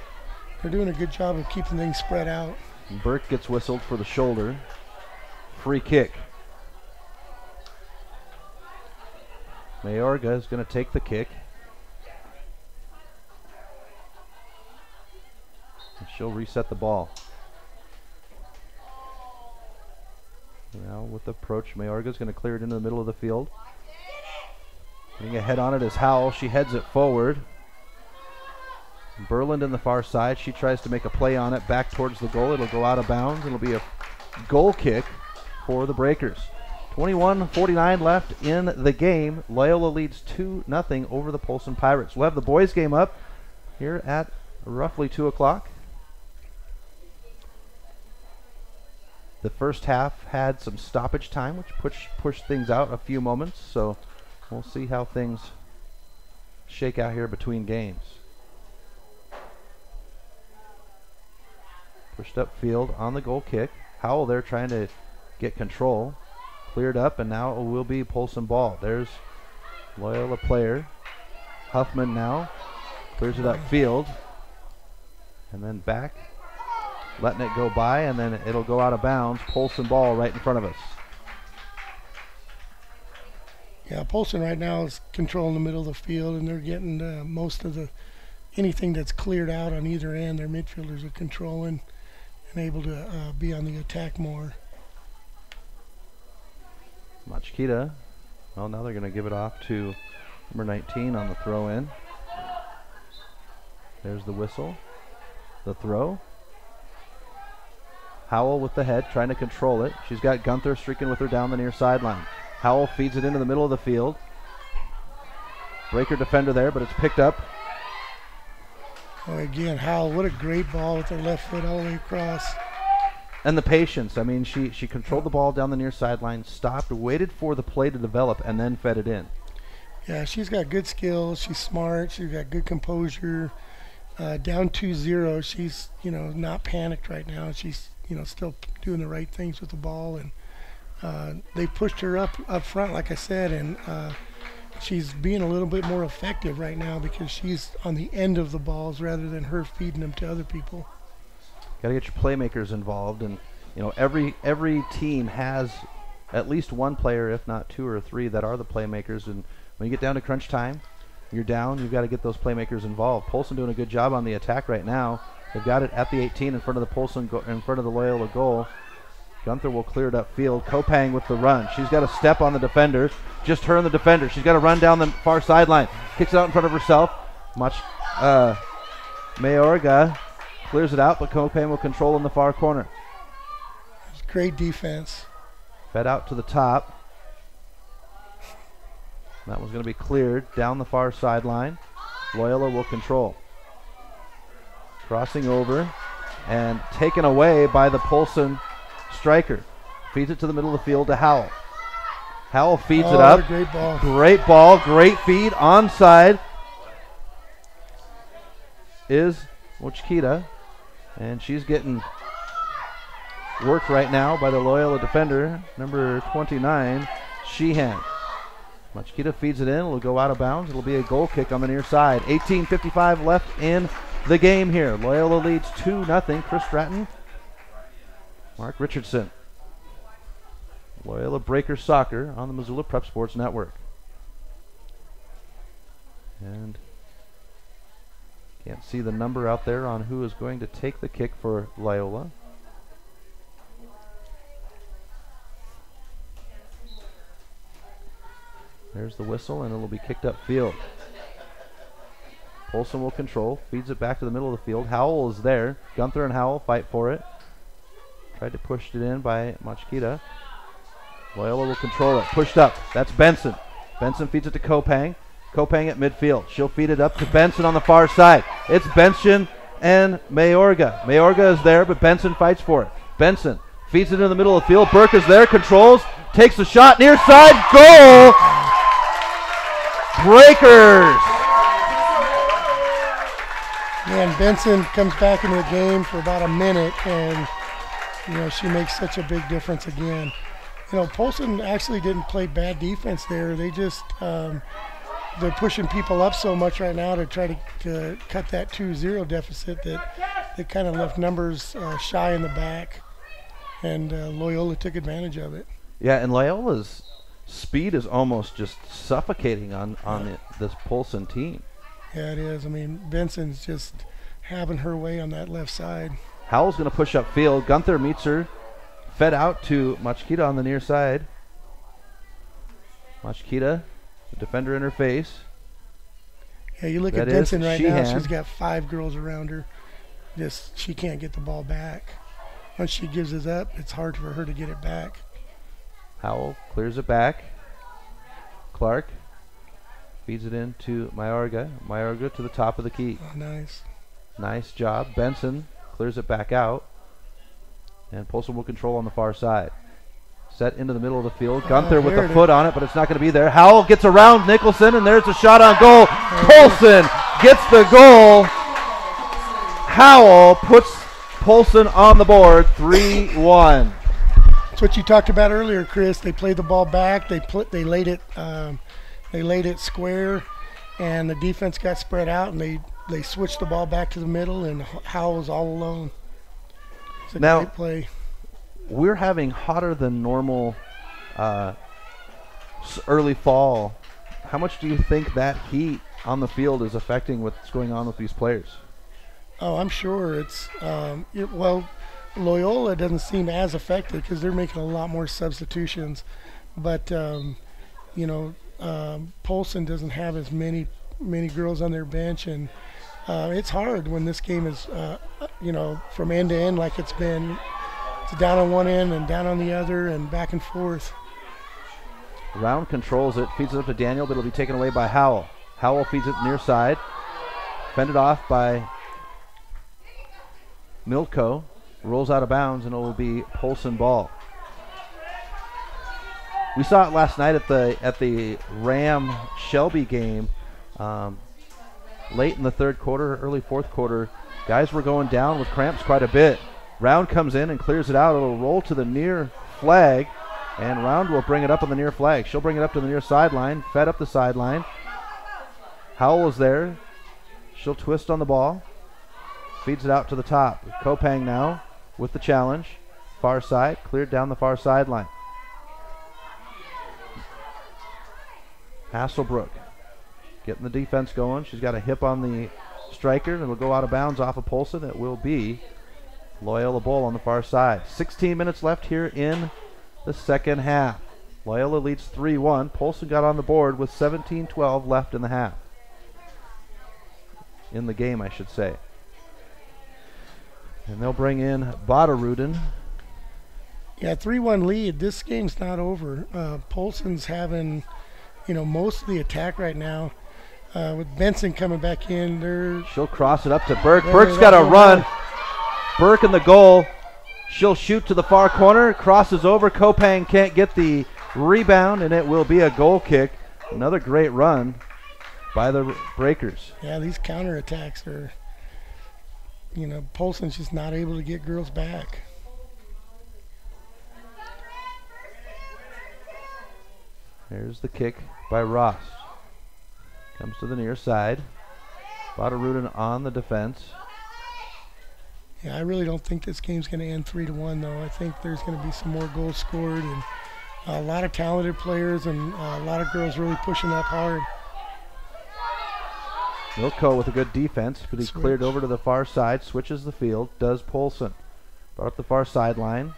they're doing a good job of keeping things spread out. Burke gets whistled for the shoulder. Free kick. Mayorga is going to take the kick. And she'll reset the ball. Now with the approach, Mayorga is going to clear it into the middle of the field. Getting a head on it is Howell. She heads it forward. Berland in the far side. She tries to make a play on it back towards the goal. It'll go out of bounds. It'll be a goal kick for the Breakers. 21:49 left in the game. Loyola leads 2-0 over the Polson Pirates. We'll have the boys game up here at roughly 2 o'clock. The first half had some stoppage time, which pushed things out a few moments. So we'll see how things shake out here between games. Pushed upfield on the goal kick. Howell there trying to get control. Cleared up, and now it will be Polson ball. There's Loyola player. Huffman now clears it upfield. And then back, letting it go by, and then it'll go out of bounds. Polson ball right in front of us. Yeah, Polson right now is controlling the middle of the field, and they're getting most of anything that's cleared out on either end. Their midfielders are controlling and able to be on the attack more. Machkita. Well, now they're going to give it off to number 19 on the throw in. There's the whistle. The throw. Howell with the head, trying to control it. She's got Gunther streaking with her down the near sideline. Howell feeds it into the middle of the field. Breaker defender there, but it's picked up. Oh, again, Howell, what a great ball with her left foot all the way across. And the patience. I mean, she controlled the ball down the near sideline, stopped, waited for the play to develop, and then fed it in. Yeah, she's got good skills. She's smart. She's got good composure. Down 2-0, she's, not panicked right now. She's, still doing the right things with the ball. And they pushed her up front, like I said, and she's being a little bit more effective right now because she's on the end of the balls rather than her feeding them to other people. Got to get your playmakers involved, and every team has at least one player, if not two or three, that are the playmakers. And when you get down to crunch time, you're down. You've got to get those playmakers involved. Polson doing a good job on the attack right now. They've got it at the 18 in front of the Polson, in front of the Loyola goal. Gunther will clear it upfield. Kopang with the run. She's got a step on the defender. Just her and the defender. She's got to run down the far sideline. Kicks it out in front of herself. Mayorga clears it out, but Kopang will control in the far corner. It's great defense. Fed out to the top. That one's going to be cleared down the far sideline. Loyola will control. Crossing over and taken away by the Polson striker. Feeds it to the middle of the field to Howell. Howell feeds it up. Great ball. Great ball, great feed. Onside is Mochkita, and she's getting worked right now by the Loyola defender, number 29, Sheehan. Machkita feeds it in. It'll go out of bounds. It'll be a goal kick on the near side. 18:55 left in the game here. Loyola leads 2-0. Chris Stratton, Mark Richardson. Loyola Breakers Soccer on the Missoula Prep Sports Network. And can't see the number out there on who is going to take the kick for Loyola. There's the whistle, and it'll be kicked upfield. Polson will control, feeds it back to the middle of the field. Howell is there. Gunther and Howell fight for it. Tried to push it in by Machkita. Loyola will control it. Pushed up. That's Benson. Benson feeds it to Kopang. Kopang at midfield. She'll feed it up to Benson on the far side. It's Benson and Mayorga. Mayorga is there, but Benson fights for it. Benson feeds it in the middle of the field. Burke is there, controls, takes the shot, near side, goal! Breakers! And Benson comes back into the game for about a minute, and she makes such a big difference again. Polson actually didn't play bad defense there. They just they're pushing people up so much right now to try to cut that 2-0 deficit that they kind of left numbers shy in the back, and Loyola took advantage of it. Yeah, and Loyola's speed is almost just suffocating on this Polson team. Yeah, it is. I mean, Benson's just having her way on that left side. Howell's going to push up field. Gunther meets her. Fed out to Machkita on the near side. Machkita, the defender in her face. Yeah, you look at Benson right now, she's got 5 girls around her. She can't get the ball back. Once she gives it up, it's hard for her to get it back. Howell clears it back. Clark feeds it in to Mayorga. Mayorga to the top of the key. Oh, nice. Nice job. Benson clears it back out. And Polson will control on the far side. Set into the middle of the field. Gunther with the foot on it, but it's not going to be there. Howell gets around Nicholson, and there's a shot on goal. Polson gets the goal. Howell puts Polson on the board, 3-1. That's what you talked about earlier, Chris. They played the ball back. They laid it square, and the defense got spread out, and they they switched the ball back to the middle, and Howell's all alone. It's a Now, great play. We're having hotter than normal early fall. How much do you think that heat on the field is affecting what's going on with these players? Oh, I'm sure it's well, Loyola doesn't seem as affected because they're making a lot more substitutions, but Polson doesn't have as many girls on their bench, and it's hard when this game is from end to end like it's been. It's down on one end and down on the other and back and forth. Round controls it, feeds it up to Daniel, but it'll be taken away by Howell. Howell feeds it near side, fended off by Milko, rolls out of bounds, and it will be Polson ball. We saw it last night at the Ram Shelby game. Late in the third quarter, early fourth quarter, guys were going down with cramps quite a bit. Round comes in and clears it out. It'll roll to the near flag, and Round will bring it up on the near flag. She'll bring it up to the near sideline, fed up the sideline. Howell is there. She'll twist on the ball, feeds it out to the top. Kopang now with the challenge. Far side, cleared down the far sideline. Hasselbrook getting the defense going. She's got a hip on the striker, and it'll go out of bounds off of Polson. It will be Loyola Bowl on the far side. 16 minutes left here in the second half. Loyola leads 3-1. Polson got on the board with 17-12 left in the half. In the game, I should say. And they'll bring in Badarudin. Yeah, 3-1 lead. This game's not over. Polson's having, most of the attack right now. With Benson coming back in, she'll cross it up to Burke. Burke's got to run. Burke in the goal. She'll shoot to the far corner. Crosses over. Kopang can't get the rebound, and it will be a goal kick. Another great run by the Breakers. Yeah, these counterattacks are, Polson's just not able to get girls back. There's the kick by Ross. Comes to the near side. Badarudin on the defense. Yeah, I really don't think this game's going to end 3-1, though. I think there's going to be some more goals scored and a lot of talented players and a lot of girls really pushing up hard. Milko with a good defense, but he's cleared over to the far side, switches the field, does Polson. Brought up the far sideline.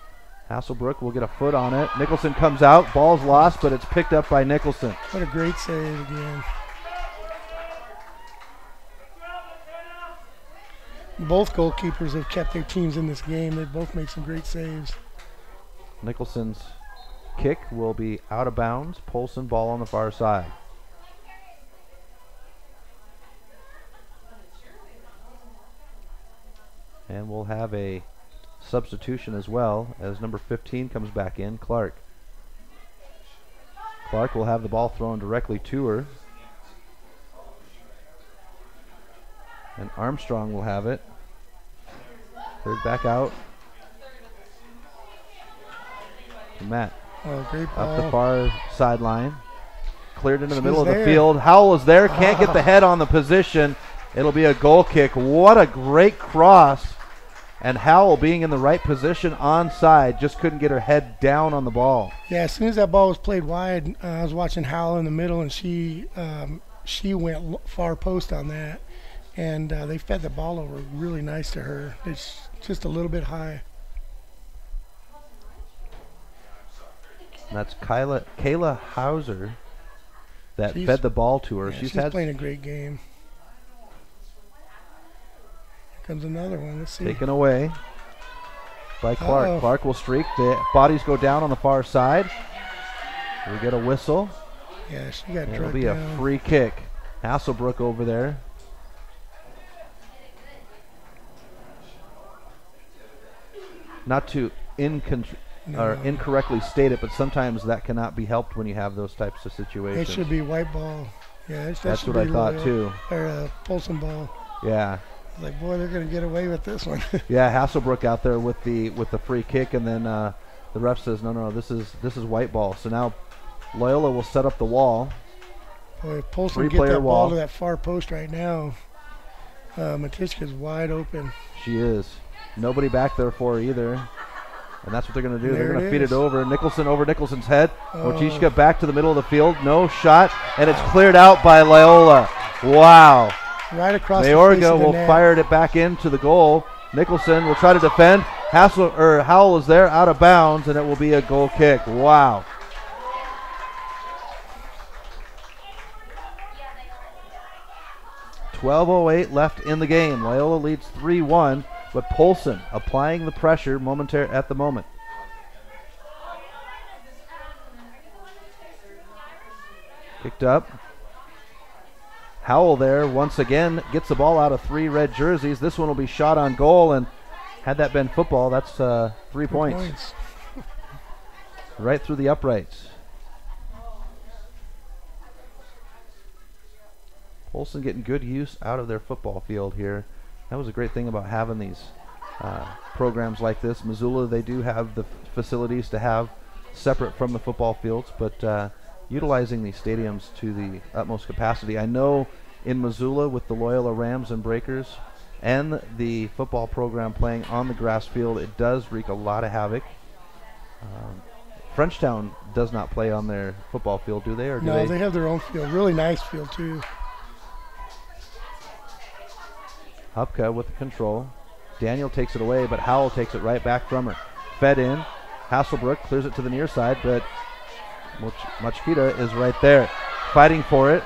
Hasselbrook will get a foot on it. Nicholson comes out, ball's lost, but it's picked up by Nicholson. What a great save again. Both goalkeepers have kept their teams in this game. They both made some great saves. Nicholson's kick will be out of bounds. Polson ball on the far side. And we'll have a substitution as well as number 15 comes back in, Clark. Clark will have the ball thrown directly to her. And Armstrong will have it. Third back out to Matt. Oh, great ball. Up the far sideline. Cleared into the middle of the field. Howell is there. Can't get the head on the position. It'll be a goal kick. What a great cross. And Howell being in the right position onside, just couldn't get her head down on the ball. Yeah, as soon as that ball was played wide, I was watching Howell in the middle, and she went far post on that. And they fed the ball over really nice to her. It's just a little bit high. And that's Kayla Hauser that fed the ball to her. Yeah, she's playing a great game. Here comes another one. Let's see. Taken away by Clark. Uh-oh. Clark will streak. The bodies go down on the far side. We get a whistle. Yeah, she got drugged It'll be down. a free kick. Hasselbrook over there. Not to incorrectly state it, but sometimes that cannot be helped when you have those types of situations. It should be white ball. Yeah, that's what I thought too. Or Polson ball. Yeah. Like, boy, they're going to get away with this one. Yeah, Hasselbrook out there with the free kick, and then the ref says, no, this is white ball. So now Loyola will set up the wall. Boy, if Polson get that ball to that far post right now, Matishka's wide open. She is. Nobody back there for her either. And that's what they're going to do. They're going to feed it over. Nicholson over Nicholson's head. Matishka back to the middle of the field. No shot. And it's cleared out by Loyola. Wow. Right across Mayorga the face of the will net. fire it back into the goal. Nicholson will try to defend. Howell is there out of bounds, and it will be a goal kick. Wow. .12:08 left in the game. Loyola leads 3-1, but Polson applying the pressure at the moment. Picked up. Howell there once again gets the ball out of 3 red jerseys. This one will be shot on goal, and had that been football, that's 3 points. Right through the uprights. Polson getting good use out of their football field here. That was a great thing about having these programs like this. Missoula, they do have the facilities to have separate from the football fields, but utilizing these stadiums to the utmost capacity. I know in Missoula with the Loyola Rams and Breakers and the football program playing on the grass field, it does wreak a lot of havoc. Frenchtown does not play on their football field, do they? Or do no, they have their own field. Really nice field, too. Hupka with the control. Daniel takes it away, but Howell takes it right back from her. Fed in. Hasselbrook clears it to the near side, but Machkita is right there. Fighting for it.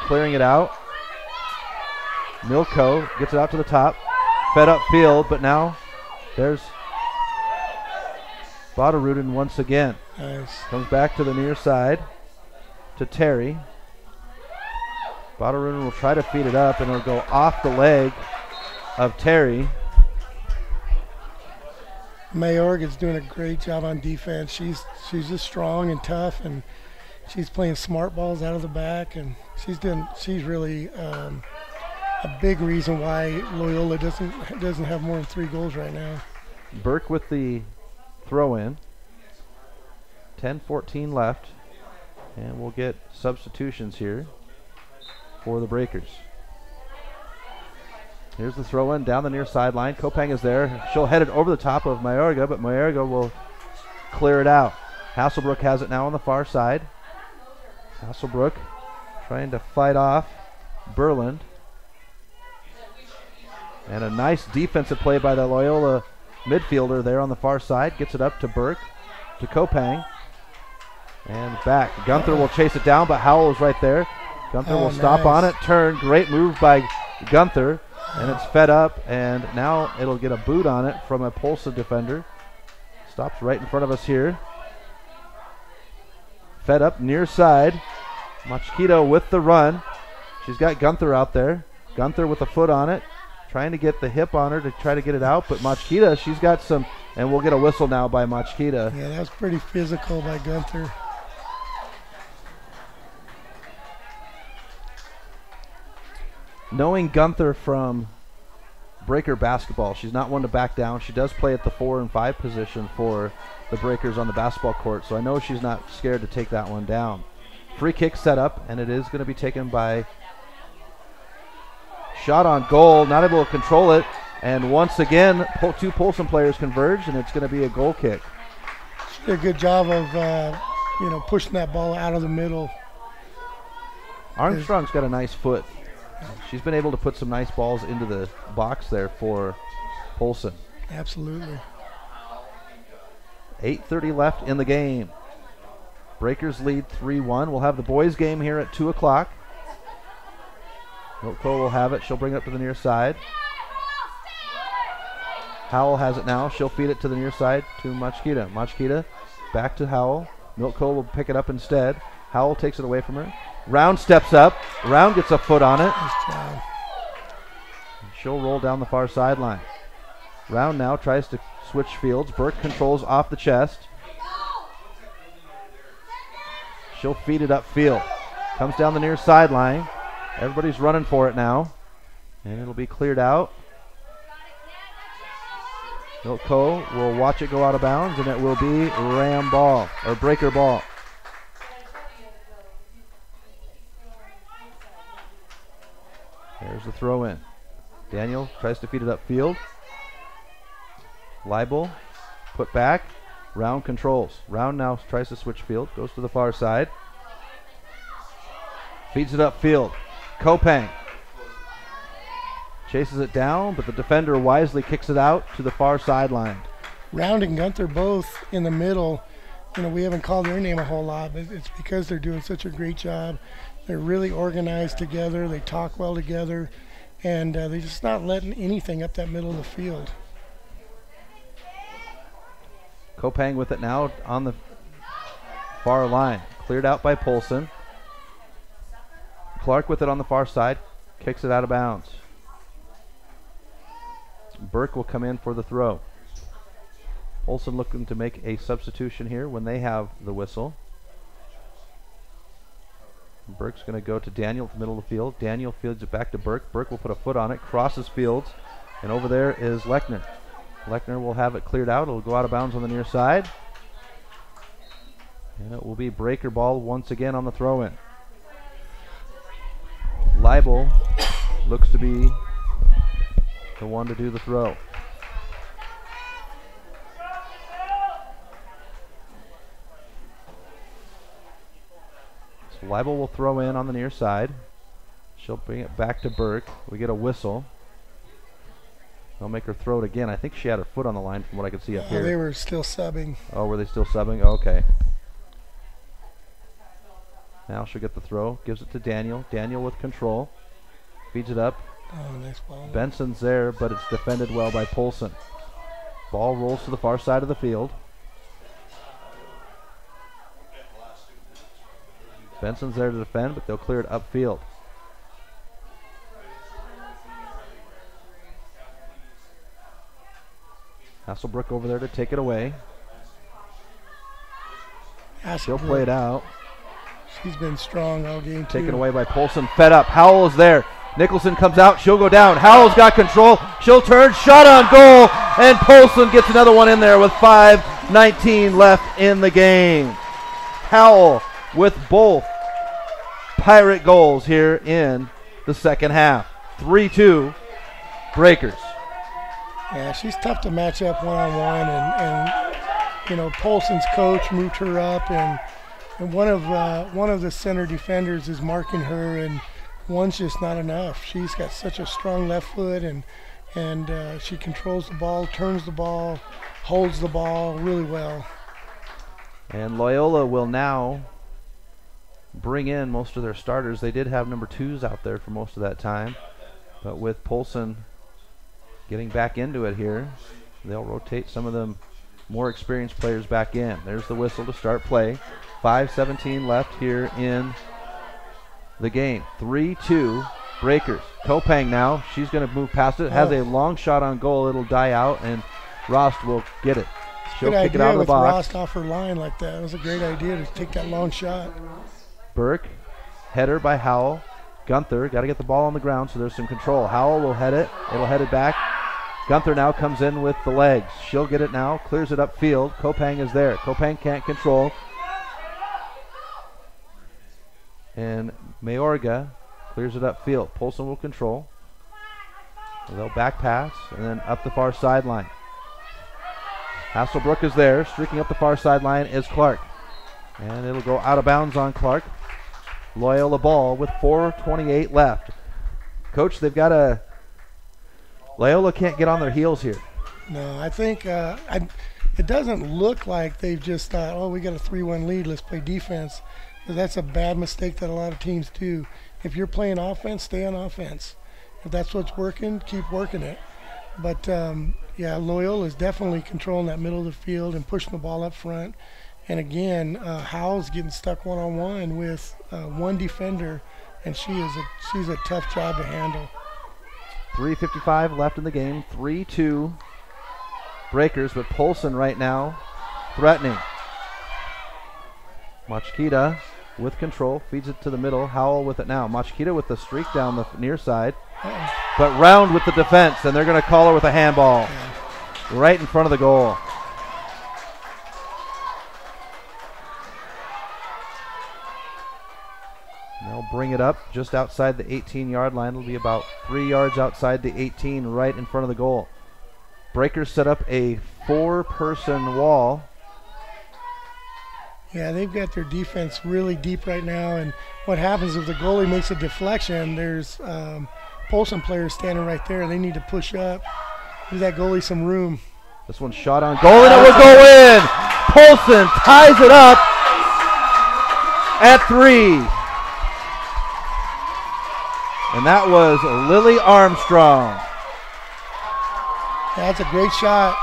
Clearing it out. Milko gets it out to the top. Fed up field, but now there's Bodaruden once again. Nice. Comes back to the near side to Terry. Bodaruden will try to feed it up, and it'll go off the leg of Terry. Mayorga is doing a great job on defense. She's just strong and tough, and she's playing smart balls out of the back, and she's really a big reason why Loyola doesn't have more than 3 goals right now. Burke with the throw in. 10-14 left, and we'll get substitutions here for the Breakers. Here's the throw in down the near sideline. Kopang is there. She'll head it over the top of Mayorga, but Mayorga will clear it out. Hasselbrook has it now on the far side. Hasselbrook trying to fight off Berland. And a nice defensive play by the Loyola midfielder there on the far side. Gets it up to Burke, to Kopang, and back. Gunther will chase it down, but Howell is right there. Gunther will stop on it, turn. Great move by Gunther, and it's fed up, and now it'll get a boot on it from a Polson defender. Stops right in front of us here. Fed up near side. Machkita with the run. She's got Gunther out there. Gunther with a foot on it, trying to get the hip on her to try to get it out, but Machkita, she's got some, and we'll get a whistle now by Machkita. Yeah, that was pretty physical by Gunther. Knowing Gunther from Breaker basketball, she's not one to back down. She does play at the 4 and 5 position for the Breakers on the basketball court, so I know she's not scared to take that one down. Free kick set up, and it is going to be taken by shot on goal, not able to control it, and once again 2 Polson players converge, and it's going to be a goal kick. She did a good job of pushing that ball out of the middle. Armstrong's got a nice foot. She's been able to put some nice balls into the box there for Polson. Absolutely. 8:30 left in the game. Breakers lead 3-1. We'll have the boys game here at 2 o'clock. Milko will have it. She'll bring it up to the near side. Howell has it now. She'll feed it to the near side to Machkita. Machkita back to Howell. Milko will pick it up instead. Howell takes it away from her. Round steps up. Round gets a foot on it. Nice job. She'll roll down the far sideline. Round now tries to switch fields. Burke controls off the chest. She'll feed it upfield. Comes down the near sideline. Everybody's running for it now. And it'll be cleared out. Milko will watch it go out of bounds, and it will be Ram ball, or Breaker ball. There's the throw in. Daniel tries to feed it upfield. Leibel, put back. Round controls. Round now tries to switch field. Goes to the far side. Feeds it upfield. Kopang chases it down, but the defender wisely kicks it out to the far sideline. Round and Gunther both in the middle. You know, we haven't called their name a whole lot, but it's because they're doing such a great job. They're really organized together. They talk well together, and they're just not letting anything up that middle of the field. Kopang with it now on the far line. Cleared out by Polson. Clark with it on the far side. Kicks it out of bounds. Burke will come in for the throw. Polson looking to make a substitution here when they have the whistle. Burke's going to go to Daniel at the middle of the field. Daniel fields it back to Burke. Burke will put a foot on it, crosses fields, and over there is Lechner. Lechner will have it cleared out. It'll go out of bounds on the near side. And it will be breaker ball once again on the throw-in. Leibel looks to be the one to do the throw. So Leibel will throw in on the near side. She'll bring it back to Burke. We get a whistle. They'll make her throw it again. I think she had her foot on the line from what I could see up here. They were still subbing. Oh, were they still subbing? Oh, okay. Now she'll get the throw. Gives it to Daniel. Daniel with control. Feeds it up. Oh, nice ball. Benson's there, but it's defended well by Polson. Ball rolls to the far side of the field. Benson's there to defend, but they'll clear it upfield. Hasselbrook over there to take it away. She'll play it out. She's been strong all game too. Taken away by Polson. Fed up. Howell is there. Nicholson comes out. She'll go down. Howell's got control. She'll turn. Shot on goal. And Polson gets another one in there with 5:19 left in the game. Howell with both Pirate goals here in the second half. 3-2 Breakers. Yeah, she's tough to match up one-on-one, and you know, Polson's coach moved her up, and one of the center defenders is marking her, and one's just not enough. She's got such a strong left foot, and she controls the ball, turns the ball, holds the ball really well. And Loyola will now bring in most of their starters. They did have number 2s out there for most of that time, but with Polson getting back into it here, they'll rotate some of them more experienced players back in. There's the whistle to start play. 5:17 left here in the game. 3-2 Breakers. Kopang now. She's going to move past it. Has a long shot on goal. It'll die out, and Rost will get it. She'll kick it out of the box. Rost off her line like that. It was a great idea to take that long shot. Burke, header by Howell. Gunther, got to get the ball on the ground so there's some control. Howell will head it. It'll head it back. Gunther now comes in with the legs. She'll get it now. Clears it upfield. Kopang is there. Kopang can't control. And Mayorga clears it upfield. Polson will control. They'll back pass and then up the far sideline. Hasselbrook is there. Streaking up the far sideline is Clark. And it'll go out of bounds on Clark. Loyola ball with 4:28 left. Coach, they've got a... Loyola can't get on their heels here. No, I think it doesn't look like they've just thought, oh, we got a 3-1 lead, let's play defense. Because that's a bad mistake that a lot of teams do. If you're playing offense, stay on offense. If that's what's working, keep working it. But, yeah, Loyola is definitely controlling that middle of the field and pushing the ball up front. And again, Howell's getting stuck one-on-one with one defender, and she's a tough job to handle. 3:55 left in the game. 3-2 Breakers, but Polson right now threatening. Machkita with control, feeds it to the middle. Howell with it now. Machkita with the streak down the near side. But Round with the defense, and they're going to call her with a handball right in front of the goal. They'll bring it up just outside the 18-yard line. It'll be about 3 yards outside the 18, right in front of the goal. Breakers set up a 4-person wall. Yeah, they've got their defense really deep right now, and what happens if the goalie makes a deflection, there's Polson players standing right there. They need to push up, give that goalie some room. This one's shot on goal, and it will go in! Polson ties it up at 3. And that was Lily Armstrong. That's a great shot.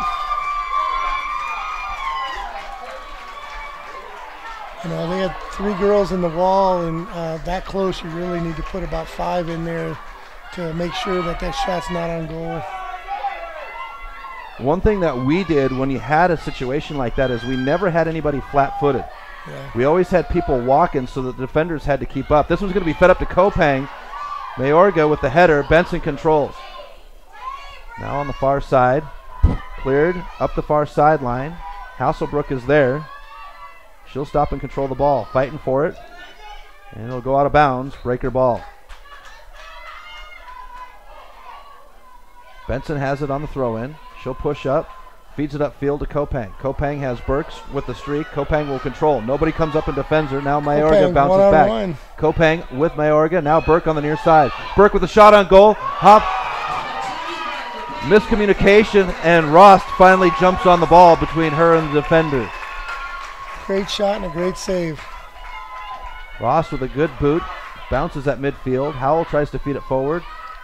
You know, they had 3 girls in the wall, and that close, you really need to put about 5 in there to make sure that that shot's not on goal. One thing that we did when you had a situation like that is we never had anybody flat-footed. Yeah. We always had people walking, so the defenders had to keep up. This one's going to be fed up to Kopang. Mayorga with the header. Benson controls. Now on the far side. Cleared up the far sideline. Hasselbrook is there. She'll stop and control the ball. Fighting for it. And it'll go out of bounds. Breaker ball. Benson has it on the throw-in. She'll push up. Feeds it upfield to Kopang. Kopang has Burks with the streak. Kopang will control. Nobody comes up and defends her. Now Mayorga bounces back. One. Kopang with Mayorga. Now Burke on the near side. Burke with a shot on goal. Hop. Miscommunication, and Rost finally jumps on the ball between her and the defender. Great shot and a great save. Rost with a good boot. Bounces at midfield. Howell tries to feed it forward.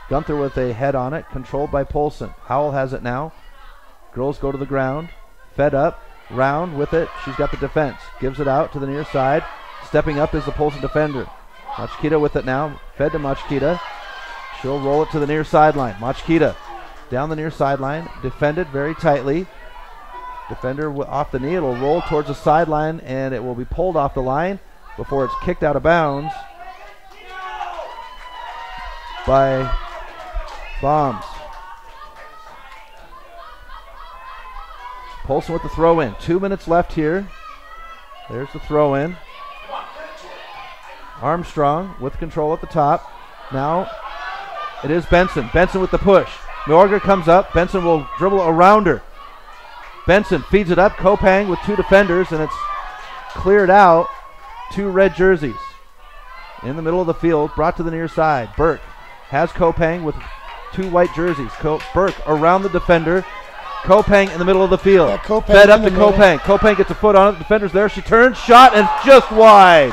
Gunther with a head on it. Controlled by Polson. Howell has it now. Girls go to the ground. Fed up. Round with it. She's got the defense. Gives it out to the near side. Stepping up is the Polson defender. Machkita with it now. Fed to Machkita. She'll roll it to the near sideline. Machkita down the near sideline. Defended very tightly. Defender off the knee. It'll roll towards the sideline, and it will be pulled off the line before it's kicked out of bounds by Bombs. Polson with the throw-in. 2 minutes left here. There's the throw-in. Armstrong with control at the top. Now it is Benson. Benson with the push. Mayorga comes up. Benson will dribble around her. Benson feeds it up. Kopang with 2 defenders, and it's cleared out. 2 red jerseys in the middle of the field, brought to the near side. Burke has Kopang with 2 white jerseys. Burke around the defender. Kopang in the middle of the field. Yeah, fed up to Kopang. Kopang gets a foot on it. The defender's there. She turns, shot, and just wide.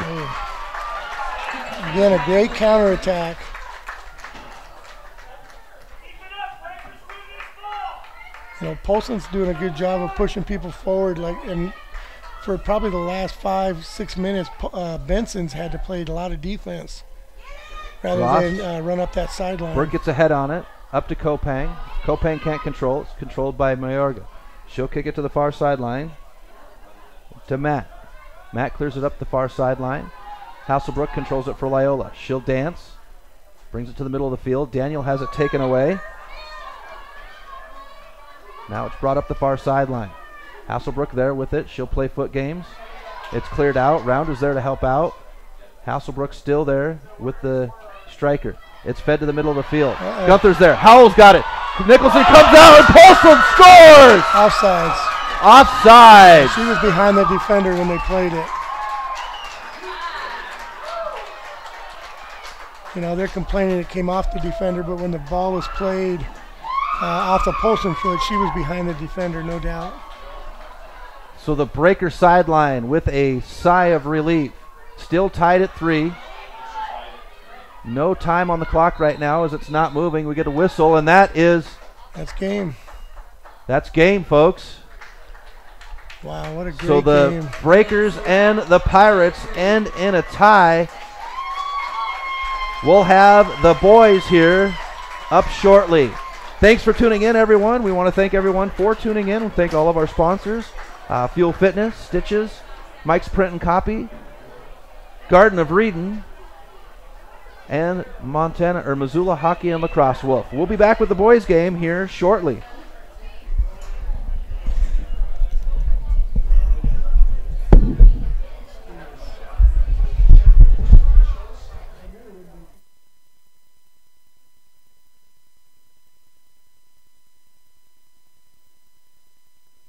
Again, a great counterattack. You know, Polson's doing a good job of pushing people forward. And for probably the last 5-6 minutes, Benson's had to play a lot of defense rather than run up that sideline. Burke gets a head on it. Up to Kopang. Kopang can't control. It's controlled by Mayorga. She'll kick it to the far sideline to Matt. Matt clears it up the far sideline. Hasselbrook controls it for Loyola. She'll dance. Brings it to the middle of the field. Daniel has it taken away. Now it's brought up the far sideline. Hasselbrook there with it. She'll play foot games. It's cleared out. Rounder's there to help out. Hasselbrook still there with the striker. It's fed to the middle of the field. Gunther's there. Howell's got it. Nicholson comes out and Polson scores! Offsides. Offside. She was behind the defender when they played it. You know, they're complaining it came off the defender, but when the ball was played off the Polson foot, she was behind the defender, no doubt. So the Breaker sideline with a sigh of relief. Still tied at 3. No time on the clock right now as it's not moving. We get a whistle, and that's game. That's game, folks. Wow, what a great game. So the Breakers and the Pirates end in a tie. We'll have the boys here up shortly. Thanks for tuning in, everyone. We want to thank everyone for tuning in. We thank all of our sponsors, Fuel Fitness, Stitches, Mike's Print and Copy, Garden of Reedon, and Missoula Hockey and Lacrosse Wolf. We'll be back with the boys game here shortly.